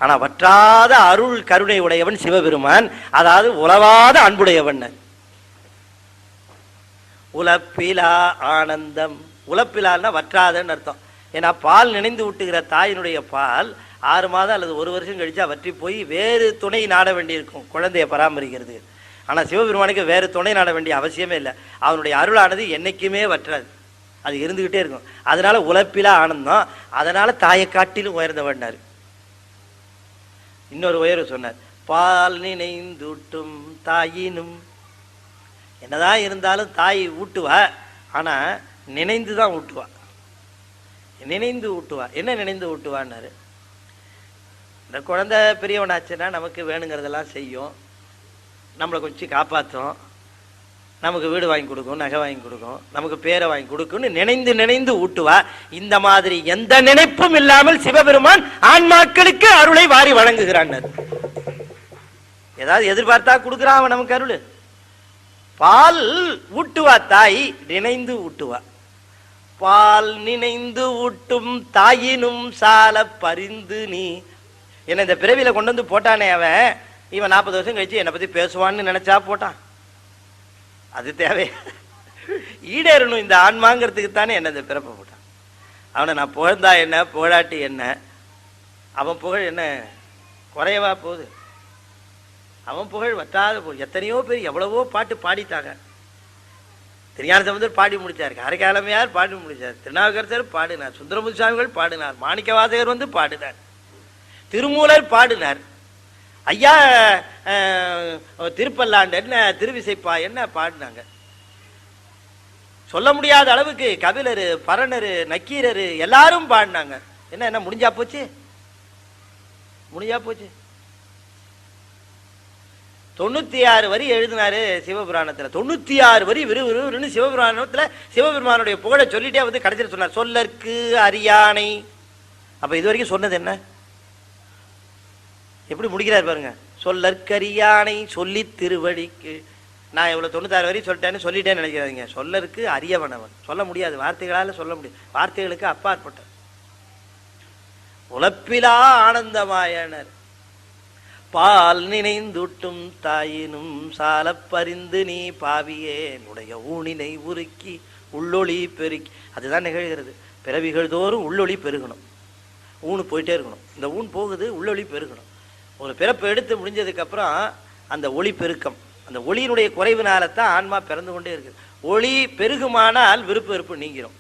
ஆனா வற்றாத அருள் கருணை உடையவன் சிவபெருமான், அதாவது உலவாத அன்புடையவன். உலப்பிலா ஆனந்தம். உலப்பிலான்னா வற்றாதன்னு அர்த்தம். ஏன்னா பால் நினைந்து ஊட்டுகிற தாயினுடைய பால் 6 மாதம் அல்லது 1 வருஷம் கழிச்சா வற்றி போய் வேறு துணை நாட வேண்டியிருக்கும் குழந்தைய பராமரிக்கிறது. ஆனா சிவபெருமானுக்கு வேறு துணை நாட வேண்டிய அவசியமே இல்லை. அவனுடைய அருளானது என்னைக்குமே வற்றாது, அது இருந்துகிட்டே இருக்கும். அதனால உலப்பிலா ஆனந்தம். அதனால தாயை காட்டிலும் உயர்ந்தவன்னாரு. இன்னொரு உயர்வு சொன்னார், பால் நினைந்தூட்டும் தாயினும். என்னதான் இருந்தாலும் தாய் ஊட்டுவா, ஆனா நினைந்து தான் ஊட்டுவா, நினைந்து ஊட்டுவா. என்ன நினைந்து ஊட்டுவான்னாரு, இந்த குழந்தை பெரியவனாச்சுன்னா நமக்கு வேணுங்கிறதெல்லாம் செய்யும், நம்மளை கொஞ்சம் காப்பாற்றும், நமக்கு வீடு வாங்கி கொடுக்கும், நகை வாங்கி கொடுக்கும், நமக்கு பேரை வாங்கி கொடுக்கும்னு நினைந்து நினைந்து ஊட்டுவா. இந்த மாதிரி எந்த நினைப்பும் இல்லாமல் சிவபெருமான் ஆன்மாக்களுக்கு அருளை வாரி வழங்குகிறான். ஏதாவது எதிர்பார்த்தா கொடுக்குறான் அவன் நமக்கு அருள். பால் ஊட்டுவா தாய், நினைந்து ஊட்டுவா. பால் நினைந்து ஊட்டும் தாயினும் சால பரிந்து நீ. என்ன இந்த பிறவியில கொண்டு வந்து போட்டானே அவன், இவன் 40 வருஷம் கழிச்சு என்னை பத்தி பேசுவான்னு நினைச்சா போட்டான். அது தேவை, ஈடேறணும் இந்த ஆன்மாங்கிறதுக்கு தானே என்ன இந்த பிறப்பை போட்டான். அவனை நான் புகழ்ந்தா என்ன புகழாட்டி என்ன, அவன் புகழ் என்ன குறையவா போகுது? அவன் புகழ் வற்றாத போகுது. எத்தனையோ பேர் எவ்வளவோ பாட்டு பாடிட்டாங்க. திருஞான சம்பந்தர் பாடி முடிச்சார், காரைக்காலமையார் பாடி முடிச்சார், திருநாவுக்கரசர் பாடினார், சுந்தரமுத்து சுவாமிகள் பாடினார், மாணிக்கவாசகர் வந்து பாடினார், திருமூலர் பாடினார், ஐயா திருப்பல்லாண்டு என்ன திருவிசைப்பா என்ன பாடினாங்க. சொல்ல முடியாத அளவுக்கு கபிலரு, பரணரு, நக்கீரரு எல்லாரும் பாடினாங்க. என்ன என்ன முடிஞ்சா போச்சு? முடிஞ்சா போச்சு. 96 வரி எழுதினாரு சிவபுராணத்துல. 96 வரி விறுவிறுன்னு சிவபுராணத்துல சிவபெருமானுடைய புகழை சொல்லிட்டே வந்து கடைசியில் சொன்னார், சொல்லற்கு அரியானை. அப்ப இது வரைக்கும் சொன்னது என்ன? எப்படி முடிக்கிறார் பாருங்க, சொல்லற்கரியானை சொல்லி திருவடிக்கு. நான் எவ்வளவு 96 வரி சொல்லிட்டேன்னு சொல்லிட்டேன்னு நினைக்கிறாதீங்க. சொல்லற்கு அரியவனவன். சொல்ல முடியாது, வார்த்தைகளால சொல்ல முடியாது, வார்த்தைகளுக்கு அப்பாற்பட்ட உலப்பிலா ஆனந்தமாயனர். பால் நினைந்தூட்டும் தாயினும் சால பரிந்து நீ பாவியே நுடைய ஊனினை உருக்கி உள்ளொளி பெருக்கி. அதுதான் நிகழ்கிறது. பிறவிகள் தோறும் உள்ளொளி பெருகணும், ஊனு போயிட்டே இருக்கணும். இந்த ஊன் போகுது, உள்ளொளி பெருகணும். ஒரு பிறப்பு எடுத்து முடிஞ்சதுக்கு அப்புறம் அந்த ஒளி பெருக்கம், அந்த ஒளியினுடைய குறைவினால்தான் ஆன்மா பிறந்து கொண்டே இருக்கு. ஒளி பெருகுமானால் விருப்பு வெறுப்பு நீங்கிரும்.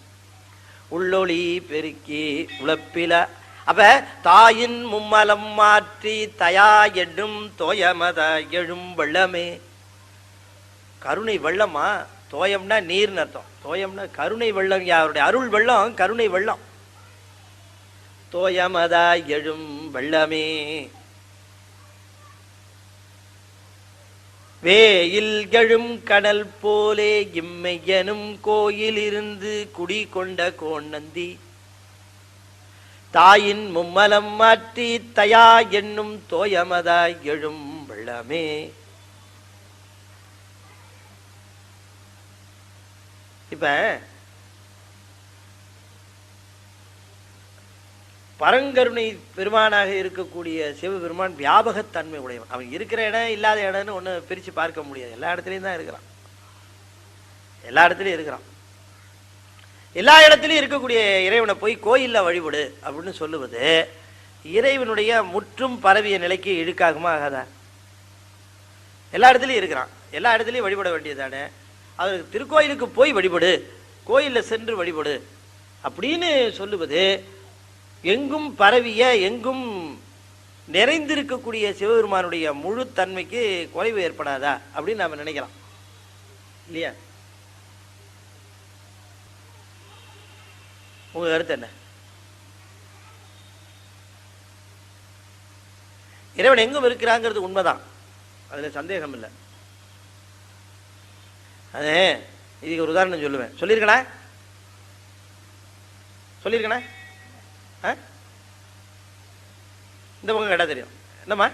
உள்ளொளி பெருக்கி உழப்பில. அப்ப தாயின் மும்மலம் மாற்றி தயா எடும் தோயமத எழும் வெள்ளமே. கருணை வெள்ளமா? தோயம்னா நீர்னு அர்த்தம், தோயம்னா கருணை வெள்ளம். யாருடைய அருள் வெள்ளம்? கருணை வெள்ளம். தோயமதா எழும் வெள்ளமே. வேயில் எழும் கடல் போலே இம்மையனும் கோயில் இருந்து குடி கொண்ட கோணந்தி. தாயின் மும்மலம் மாற்றி தயா என்னும் தோயமதாய் எழும் வெள்ளமே. இப்ப பரங்கருணை பெருமானாக இருக்கக்கூடிய சிவபெருமான் வியாபகத்தன்மை உடையவன். அவன் இருக்கிற இடம் இல்லாத இடம்னு ஒன்று பிரித்து பார்க்க முடியாது. எல்லா இடத்துலையும் தான் இருக்கிறான், எல்லா இடத்துலையும் இருக்கிறான். எல்லா இடத்துலையும் இருக்கக்கூடிய இறைவனை போய் கோயிலில் வழிபடு அப்படின்னு சொல்லுவது இறைவனுடைய முற்றும் பரவிய நிலைக்கு இழுக்காகுமா ஆகாதா? எல்லா இடத்துலையும் இருக்கிறான், எல்லா இடத்துலையும் வழிபட வேண்டியதானே. அவருக்கு திருக்கோயிலுக்கு போய் வழிபடு, கோயிலில் சென்று வழிபடு அப்படின்னு சொல்லுவது எங்கும் பரவிய எங்கும் நிறைந்திருக்கக்கூடிய சிவபெருமானுடைய முழு தன்மைக்கு குறைவு ஏற்படாதா அப்படின்னு நாம நினைக்கலாம் இல்லையா? உங்க கருத்து என்ன? இறைவன் எங்கும் இருக்கிறாங்கிறது உண்மைதான், அதுல சந்தேகம் இல்லை. அது இதுக்கு ஒரு உதாரணம் சொல்லுவேன். சொல்லியிருக்கேனா? சொல்லியிருக்கேனா? இந்த பக்கம் கேட்டா தெரியும். என்னம்மா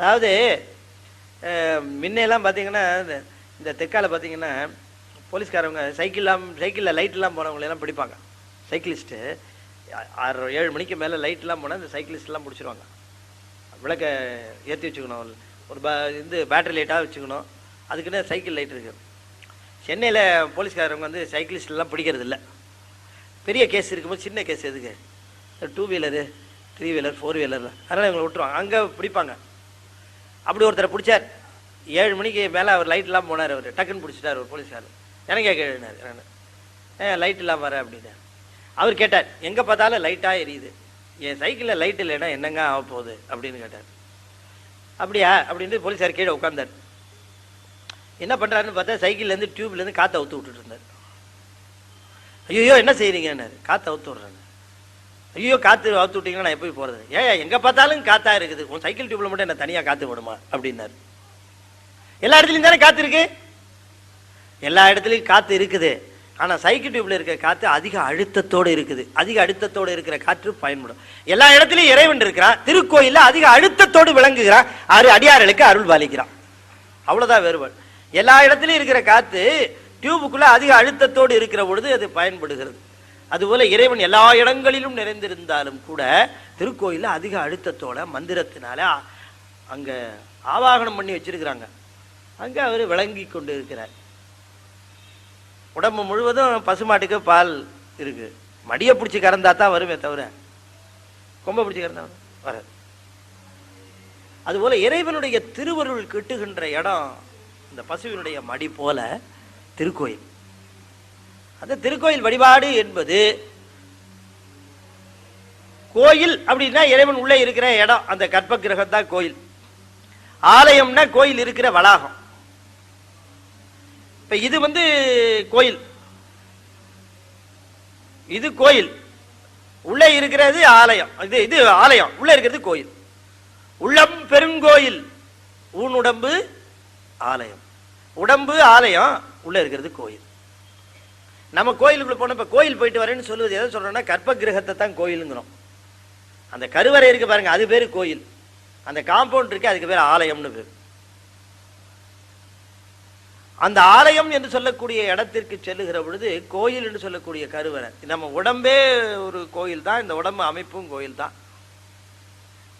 அதாவது முன்னையெல்லாம் பார்த்தீங்கன்னா இந்த தெற்கால பார்த்தீங்கன்னா போலீஸ்காரவங்க சைக்கிளில் லைட்லாம் போனவங்களெல்லாம் பிடிப்பாங்க. சைக்கிளிஸ்ட்டு 6-7 மணிக்கு மேலே லைட்லாம் போனால் இந்த சைக்கிளிஸ்ட்லாம் பிடிச்சிருவாங்க. விளக்க ஏற்றி வச்சுக்கணும், ஒரு பேட்டரி லைட்டாக வச்சுக்கணும். அதுக்குன்னு சைக்கிள் லைட் இருக்குது. சென்னையில் போலீஸ்காரவங்க வந்து சைக்கிளிஸ்ட்லாம் பிடிக்கிறது இல்லை. பெரிய கேஸ் இருக்கும்போது சின்ன கேஸ் எதுக்கு, 2 வீலரு 3 வீலர் 4 வீலரில், அதனால் இவங்களை விட்டுருவாங்க. அங்கே பிடிப்பாங்க. அப்படி ஒருத்தரை பிடிச்சார். 7 மணிக்கு மேலே அவர் லைட்லாம் போனார். அவர் டக்குன்னு பிடிச்சிட்டார் ஒரு போலீஸ்காரர். எனக்கே கேட்டார், லைட் இல்லாமல் வர அப்படின்னு. அவர் கேட்டார், எங்கே பார்த்தாலும் லைட்டாக எரியுது, என் சைக்கிளில் லைட் இல்லைன்னா என்னங்க ஆக போகுது அப்படின்னு கேட்டார். அப்படியா அப்படின்ட்டு போலீஸார் கீழே உட்காந்தார். என்ன பண்ணுறாருன்னு பார்த்தா சைக்கிள்லேருந்து டியூப்லேருந்து காற்றை அவுத்து விட்டுட்டு இருந்தார். ஐயோ என்ன செய்கிறீங்கன்னாரு. காற்றை அவுத்து விட்றேன். ஐயோ காற்று அவுத்து விட்டீங்கன்னா நான் எப்படி போகிறது? எங்கே பார்த்தாலும் காற்றா இருக்குது, உன் சைக்கிள் டியூப்பில் மட்டும் என்ன தனியாக காற்று விடுமா அப்படின்னாரு. எல்லா இடத்துலையும் தானே காற்று இருக்கு, எல்லா இடத்துலையும் காற்று இருக்குது. ஆனால் சைக்கிள் டியூப்ல இருக்கிற காற்று அதிக அழுத்தத்தோடு இருக்குது. அதிக அழுத்தத்தோடு இருக்கிற காற்று பயன்படும். எல்லா இடத்துலையும் இறைவன் இருக்கிறான். திருக்கோயிலில் அதிக அழுத்தத்தோடு விளங்குகிறான். அடியார்களுக்கு அருள் பாலிக்கிறான். அவ்வளோதான் வேறுபாடு. எல்லா இடத்துலையும் இருக்கிற காற்று டியூபுக்குள்ள அதிக அழுத்தத்தோடு இருக்கிற பொழுது அது பயன்படுகிறது. அதுபோல இறைவன் எல்லா இடங்களிலும் நிறைந்திருந்தாலும் கூட திருக்கோயிலில் அதிக அழுத்தத்தோட மந்திரத்தினால அங்கே ஆவாகனம் பண்ணி வச்சிருக்கிறாங்க. அங்கே அவர் விளங்கி கொண்டு இருக்கிறார். உடம்பு முழுவதும் பசுமாட்டுக்கு பால் இருக்கு. மடியை பிடிச்சி கறந்தா தான் வருமே தவிர கொம்பை பிடிச்சி கறந்தா வராது. அதுபோல இறைவனுடைய திருவருள் கிட்டுகின்ற இடம் இந்த பசுவினுடைய மடி போல திருக்கோயில். அந்த திருக்கோயில் வழிபாடு என்பது கோயில் அப்படின்னா இறைவன் உள்ளே இருக்கிற இடம், அந்த கற்ப கிரகம் தான் கோயில். ஆலயம்னா கோயில் இருக்கிற வளாகம். இப்ப இது வந்து கோயில், இது கோயில், உள்ளே இருக்கிறது ஆலயம். இது ஆலயம், உள்ளே இருக்கிறது கோயில். உள்ளம் பெருங்கோயில், ஊனுடம்பு ஆலயம். உடம்பு ஆலயம், உள்ள இருக்கிறது கோயில். நம்ம கோயிலுக்குள்ள போன இப்ப கோயில் போயிட்டு வரேன்னு சொல்லுவது எதை சொல்றோம்னா கற்ப கிரகத்தை தான் கோயிலுங்கிறோம். அந்த கருவறை இருக்கு பாருங்க, அது பேரு கோயில். அந்த காம்பவுண்ட் இருக்கு, அதுக்கு பேர் ஆலயம்னு பேர். அந்த ஆலயம் என்று சொல்லக்கூடிய இடத்திற்கு செல்லுகிற பொழுது கோயில் என்று சொல்லக்கூடிய கருவறை, நம்ம உடம்பே ஒரு கோயில் தான். இந்த உடம்பு அமைப்பும் கோயில் தான்.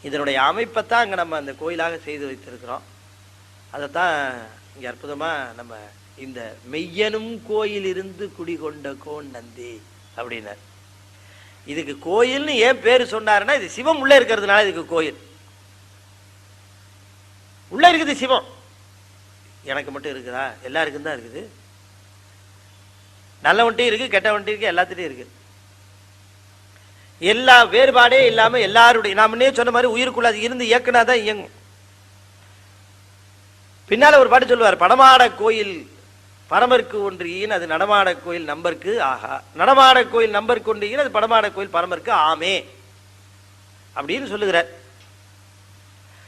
இதனுடைய அமைப்பைத்தான் அங்கே நம்ம அந்த கோயிலாக செய்து வைத்திருக்கிறோம். அதைத்தான் இங்கே அற்புதமாக நம்ம இந்த மெய்யனும் கோயில் இருந்து குடிகொண்ட கோன் நந்தி அப்படின்னார். இதுக்கு கோயில்னு ஏன் பேர் சொன்னாருன்னா, இது சிவம் உள்ளே இருக்கிறதுனால இதுக்கு கோயில். உள்ளே இருக்குது சிவம். எனக்கு மட்டும் இருக்குதா? எல்லாருக்கும் தான் இருக்குது. நல்ல வண்டியும் இருக்கு, கெட்ட வண்டி இருக்கு, எல்லாத்துலேயும் இருக்கு. எல்லா வேறுபாடே இல்லாமல் எல்லாருடைய, நாம சொன்ன மாதிரி உயிருக்குள்ள அது இருந்து இயக்குனா தான் இயங்கும். பின்னால ஒரு பாட்டு சொல்லுவார், படமாட கோயில் பரமருக்கு ஒன்றியின் அது நடமாட கோயில் நம்பருக்கு ஆகா, நடமாட கோயில் நம்பருக்கு ஒன்றியின் அது படமாட கோயில் பரமருக்கு ஆமே அப்படின்னு சொல்லுகிறார்.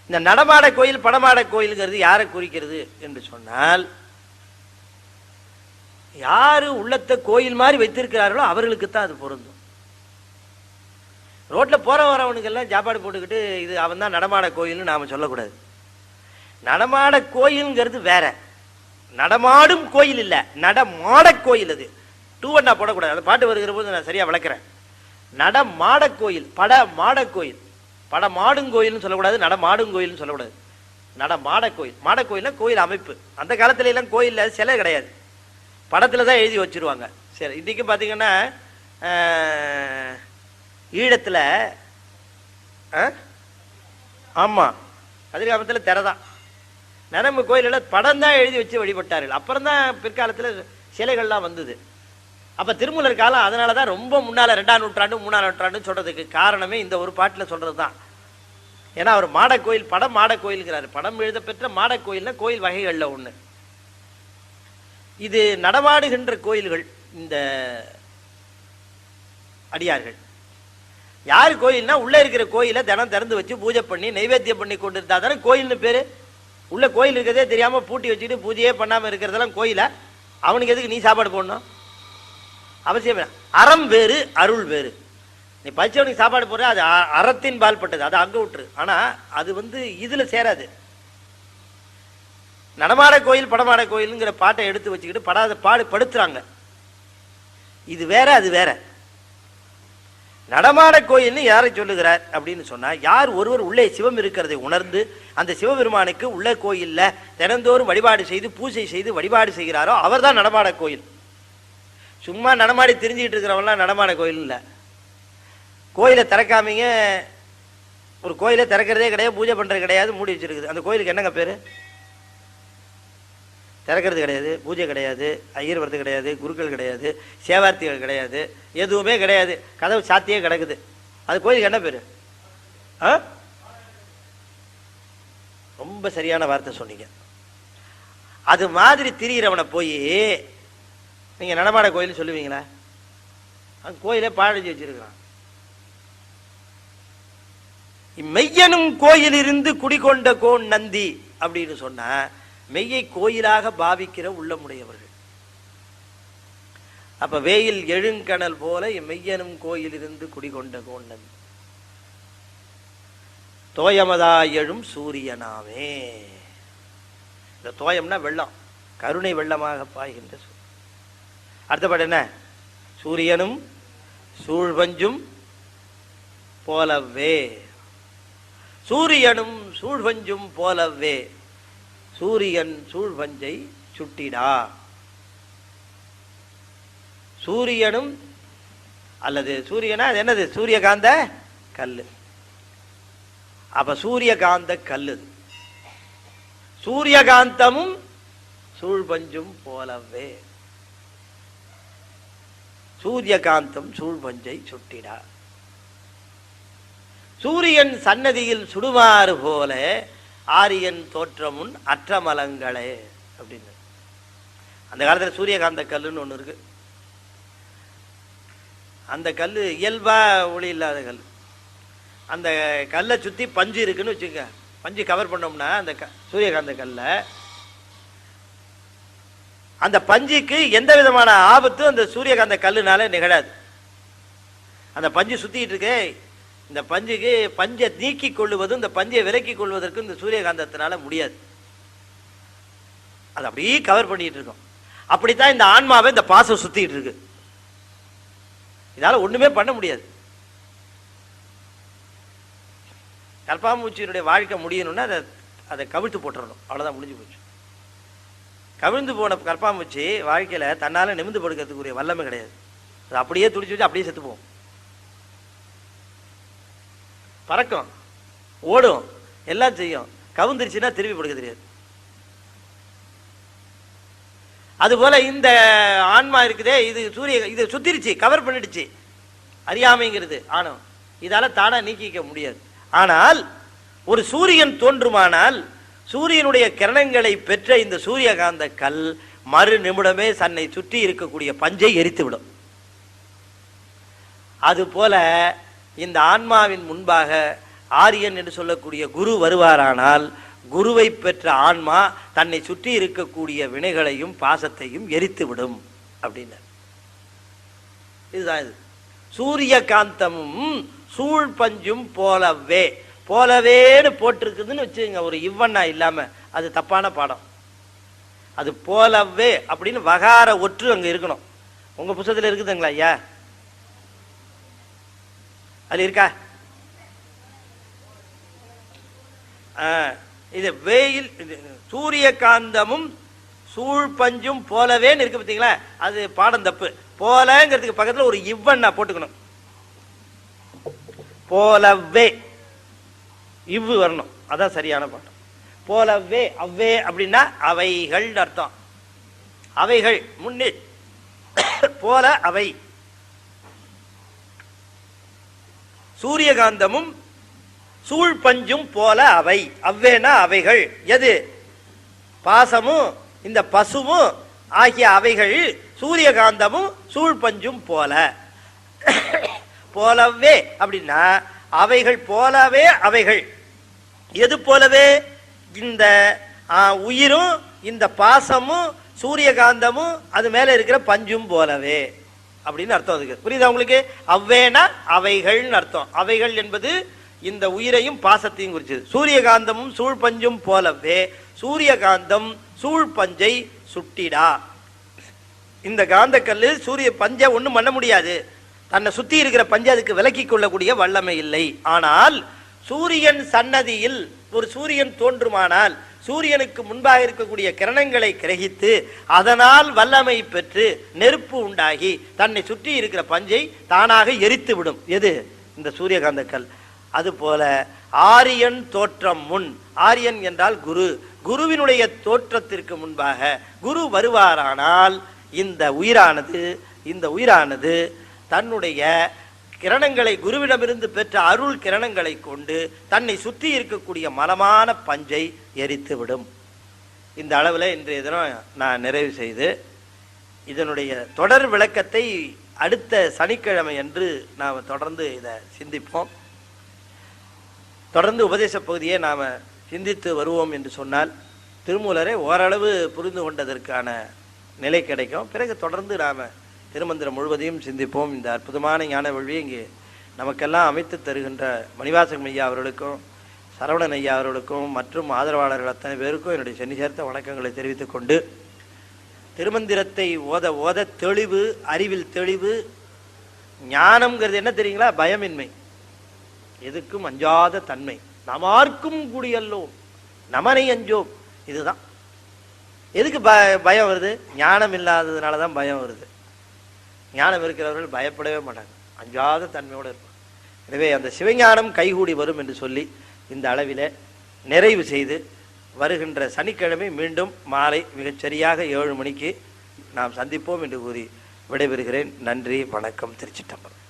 இந்த நடமாட கோயில் படமாட கோயில்ங்கிறது யாரை குறிக்கிறது என்று சொன்னால், யாரு உள்ளத்தை கோயில் மாதிரி வைத்திருக்கிறார்களோ அவர்களுக்கு தான் அது பொருந்தும். ரோட்ல போற வரவனுக்கெல்லாம் சாப்பாடு போட்டுக்கிட்டு இது அவன் தான் நடமாட கோயில்னு நாம சொல்லக்கூடாது. நடமாட கோயில்ங்கிறது வேற, நடமாடும் கோயில் இல்ல, நடமாட கோயில். அது டூவண்ணா போடக்கூடாது. அந்த பாட்டு வருகிற போது நான் சரியா விளக்குறேன். நடமாட கோயில், பட மாட கோயில், பட மாடுங்கோயில்னு சொல்லக்கூடாது, நடமாடும் கோயில்னு சொல்லக்கூடாது. நடமாட கோயில். மாட கோயில்னா கோயில் அமைப்பு. அந்த காலத்துல எல்லாம் கோயில்ல சிலை கிடையாது, படத்துல தான் எழுதி வச்சிருவாங்க. சரி, இன்னைக்கும் பாத்தீங்கன்னா ஈழத்துல ஆமா கதிர்காமத்தில் திறதான் நரம்பு கோயிலில் படம் தான் எழுதி வச்சு வழிபட்டார்கள். அப்புறம் தான் பிற்காலத்தில் சிலைகள்லாம் வந்தது. அப்போ திருமூலர் காலம் அதனால தான் ரொம்ப முன்னால் 2ஆம் நூற்றாண்டு 3ஆம் நூற்றாண்டுன்னு சொல்கிறதுக்கு காரணமே இந்த ஒரு பாட்டில் சொல்கிறது தான். ஏன்னா அவர் மாட கோயில், படம் மாட கோயிலுங்கிறாரு. படம் எழுத பெற்ற மாட கோயில்னா கோயில் வகைகளில் ஒன்று. இது நடமாடுகின்ற கோயில்கள். இந்த அடியார்கள் யார் கோயில்னா உள்ளே இருக்கிற கோயிலை தினம் திறந்து வச்சு பூஜை பண்ணி நைவேத்தியம் பண்ணி கொண்டு இருந்தா தானே கோயில்னு பேர். உள்ள கோயில் இருக்கிறதே தெரியாமல் பூட்டி வச்சுட்டு பூஜையே பண்ணாமல் இருக்கிறதெல்லாம் கோயிலை. அவனுக்கு எதுக்கு நீ சாப்பாடு போடணும்? அவசியம். அறம் வேறு அருள் வேறு. நீ பறிச்சவனுக்கு சாப்பாடு போடுற, அது அறத்தின் பால் பட்டது, அதை அங்க விட்டுரு. ஆனா அது இதுல சேராது. நடமாட கோயில் படமாட கோயிலுங்கிற பாட்டை எடுத்து வச்சுக்கிட்டு பாடு படுத்துறாங்க. இது வேற அது வேற. நடமாட கோயில்னு யாரை சொல்லுகிறார் அப்படின்னு சொன்னா, யார் ஒருவர் உள்ளே சிவம் இருக்கிறதை உணர்ந்து அந்த சிவபெருமானுக்கு உள்ள கோயில்ல தினந்தோறும் வழிபாடு செய்து பூஜை செய்து வழிபாடு செய்கிறாரோ அவர் தான் நடமாட கோயில். சும்மா நடமாடி தெரிஞ்சுக்கிட்டு இருக்கிறவங்களாம் நடமாட கோயில் இல்லை. கோயிலை திறக்காமீங்க, ஒரு கோயிலை திறக்கிறதே கிடையாது, பூஜை பண்றது கிடையாது, மூடி வச்சிருக்குது. அந்த கோயிலுக்கு என்னங்க பேரு? திறக்கிறது கிடையாது, பூஜை கிடையாது, ஐயர் வரது கிடையாது, குருக்கள் கிடையாது, சேவார்த்திகள் கிடையாது, எதுவுமே கிடையாது, கதவு சாத்தியே கிடக்குது. அது கோயிலுக்கு என்ன பேரு? ரொம்ப சரியான வார்த்தை சொன்னீங்க. அது மாதிரி திரிகிறவனை போய் நீங்க நடமாட கோயில் சொல்லுவீங்களா? அந்த கோயிலை பாழஞ்சி வச்சிருக்கிறான். மெய்யனும் கோயிலிருந்து குடிகொண்ட கோன் நந்தி அப்படின்னு சொன்ன மெய்யை கோயிலாக பாவிக்கிற உள்ளமுடையவர்கள். அப்ப வேயில் எழுங்கணல் போல மெய்யனும் கோயிலிருந்து குடிகொண்ட கோன் நந்தி தோயமதா எழும் சூரியனாமே. இந்த தோயம்னா வெள்ளம், கருணை வெள்ளமாக பாய்கின்ற. அடுத்தபடி என்ன? சூரியனும் சூழ்வஞ்சும் போலவே. சூரியனும் சூழ்வஞ்சும் போலவே சூரியன் சூழ்வஞ்சை சுட்டிடா. சூரியனும் அல்லது சூரியனா அது என்னது? சூரியகாந்த கல்லு. அப்ப சூரியகாந்த கல்லு. சூரியகாந்தமும் சூழ்பஞ்சும் போலவே சூரியகாந்தம் சூழ்பஞ்சை சுட்டிடா. சூரியன் சன்னதியில் சுடுமாறு போல ஆரியன் தோற்றமுன் அற்றமலங்களே அப்படின்னு. அந்த காலத்துல சூரியகாந்த கல்லுன்னு ஒண்ணு இருக்கு. அந்த கல்லு இயல்பா ஒளி இல்லாத கல். அந்த கல்லை சுத்தி பஞ்சு இருக்குன்னு வச்சுக்க, பஞ்சு கவர் பண்ணோம்னா அந்த சூரியகாந்த கல்ல, அந்த பஞ்சுக்கு எந்த விதமான ஆபத்தும் அந்த சூரியகாந்த கல்லுனால நிகழாது. அந்த பஞ்சு சுத்திட்டு இருக்கே, இந்த பஞ்சுக்கு பஞ்சை நீக்கி கொள்ளுவதும் இந்த பஞ்சை விலக்கி கொள்வதற்கு இந்த சூரியகாந்தத்தினால முடியாது. அது அப்படியே கவர் பண்ணிட்டு இருக்கோம். அப்படித்தான் இந்த ஆன்மாவை இந்த பாசம் சுத்திட்டு இருக்கு. இதால ஒண்ணுமே பண்ண முடியாது. கல்பாமூச்சியினுடைய வாழ்க்கை முடியணும்னா அதை கவிழ்த்து போட்டுறணும், அவ்வளவுதான், முடிஞ்சு போச்சு. கவிழ்ந்து போன கற்பாம்பூச்சி வாழ்க்கையில தன்னால நிமிந்து படுக்கிறதுக்குரிய வல்லமை கிடையாது. அது அப்படியே துடிச்சு வச்சு அப்படியே செத்து போகும். பறக்கும், ஓடும், எல்லாம் செய்யும். கவுந்துருச்சுன்னா திரும்பி படுக்க தெரியாது. அதுபோல இந்த ஆன்மா இருக்குதே, இது சுத்திருச்சு, கவர் பண்ணிடுச்சு. அறியாமைங்கிறது ஆணவம், இதால தானா நீக்கிக்க முடியாது. ஆனால் ஒரு சூரியன் தோன்றுமானால் சூரியனுடைய கிரணங்களை பெற்ற இந்த சூரியகாந்த கல் மறு நிமிடமே தன்னை சுற்றி இருக்கக்கூடிய பஞ்சை எரித்து விடும். அதுபோல இந்த ஆன்மாவின் முன்பாக ஆரியன் என்று சொல்லக்கூடிய குரு வருவாரானால் குருவை பெற்ற ஆன்மா தன்னை சுற்றி இருக்கக்கூடிய வினைகளையும் பாசத்தையும் எரித்து விடும் அப்படின்னு. இதுதான் இது. சூரியகாந்தமும் சூழ் பஞ்சும் போலவே, போலவேன்னு போட்டிருக்குதுன்னு வச்சுங்க, ஒரு இவ்வண்ணா இல்லாம, அது தப்பான பாடம். அது போலவே அப்படின்னு வகார ஒற்று அங்க இருக்கணும். உங்க புத்தகத்தில் இருக்குதுங்களா ஐயா? அது இருக்கா? இது வெயில் சூரியகாந்தமும் சூழ்பஞ்சும் போலவேன்னு இருக்கு பார்த்தீங்களா? அது பாடம் தப்பு. போலங்கிறதுக்கு பக்கத்துல ஒரு இவ்வண்ணா போட்டுக்கணும். போலவே இவ்வு வரணும், அதான் சரியான பாடம். போலவே அவ்வே அப்படின்னா அவைகள் அர்த்தம். அவைகள் முன்னே போல அவை. சூரியகாந்தமும் சூழ்பஞ்சும் போல அவை. அவ்வேனா அவைகள். எது? பாசமும் இந்த பசுவும் ஆகிய அவைகள் சூரியகாந்தமும் சூழ்பஞ்சும் போல. போலவே அப்படின்னா அவைகள் போலவே அவைகள். எது போலவே? இந்த உயிரும் இந்த பாசமும் சூரியகாந்தமும் அது மேல இருக்கிற பஞ்சும் போலவே. அப்படின்னு அர்த்தம் அதுக்கு. புரியுதா உங்களுக்கு? அவ்வேனா அவைகள்னு அர்த்தம். அவைகள் என்பது இந்த உயிரையும் பாசத்தையும் குறிச்சது. சூரியகாந்தமும் சூழ்பஞ்சும் போலவே சூரியகாந்தம் சூழ்பஞ்சை சுட்டிடா. இந்த காந்தக்கல்லு சூரிய பஞ்சை ஒன்றும் பண்ண முடியாது, தன்னை சுத்தி இருக்கிற பஞ்சை அதுக்கு விலக்கி கொள்ளக்கூடிய வல்லமை இல்லை. ஆனால் சூரியன் சன்னதியில் ஒரு சூரியன் தோன்றுமானால் சூரியனுக்கு முன்பாக இருக்கக்கூடிய கிரணங்களை கிரகித்து அதனால் வல்லமை பெற்று நெருப்பு உண்டாகி தன்னை சுற்றி இருக்கிற பஞ்சை தானாக எரித்து விடும். எது? இந்த சூரியகாந்த கல். அதுபோல ஆரியன் தோற்றம் முன், ஆரியன் என்றால் குரு, குருவினுடைய தோற்றத்திற்கு முன்பாக குரு வருவாரானால் இந்த உயிரானது தன்னுடைய கிரணங்களை குருவிடமிருந்து பெற்ற அருள் கிரணங்களை கொண்டு தன்னை சுற்றி இருக்கக்கூடிய மலமான பஞ்சை எரித்து விடும். இந்த அளவில் இன்றைய தினம் நான் நிறைவு செய்து இதனுடைய தொடர் விளக்கத்தை அடுத்த சனிக்கிழமை என்று நாம் தொடர்ந்து இதை சிந்திப்போம். தொடர்ந்து உபதேச பகுதியை நாம் சிந்தித்து வருவோம் என்று சொன்னால் திருமூலரை ஓரளவு புரிந்து கொண்டதற்கான நிலை கிடைக்கும். பிறகு தொடர்ந்து நாம் திருமந்திரம் முழுவதையும் சிந்திப்போம். இந்த அற்புதமான ஞான வழியை இங்கே நமக்கெல்லாம் அமைத்து தருகின்ற மணிவாசகம் ஐயா அவர்களுக்கும் சரவணன் ஐயா அவர்களுக்கும் மற்றும் ஆதரவாளர்கள் அத்தனை பேருக்கும் என்னுடைய சென்னி சேர்த்த வணக்கங்களை தெரிவித்துக் கொண்டு, திருமந்திரத்தை ஓத ஓத தெளிவு, அறிவில் தெளிவு, ஞானம்ங்கிறது என்ன தெரியுங்களா? பயமின்மை, எதுக்கும் அஞ்சாத தன்மை. நமார்க்கும் கூடியல்லோம் நமனை அஞ்சோம். இதுதான். எதுக்கு பயம் வருது? ஞானம் இல்லாததுனால தான் பயம் வருது. ஞானம் இருக்கிறவர்கள் பயப்படவே மாட்டாங்க, அஞ்சாத தன்மையோடு இருப்பாங்க. எனவே அந்த சிவஞானம் கைகூடி வரும் என்று சொல்லி இந்த அளவில் நிறைவு செய்து வருகின்ற சனிக்கிழமை மீண்டும் மாலை மிகச்சரியாக 7 மணிக்கு நாம் சந்திப்போம் என்று கூறி விடைபெறுகிறேன். நன்றி, வணக்கம். திருச்சிற்றம்பலம்.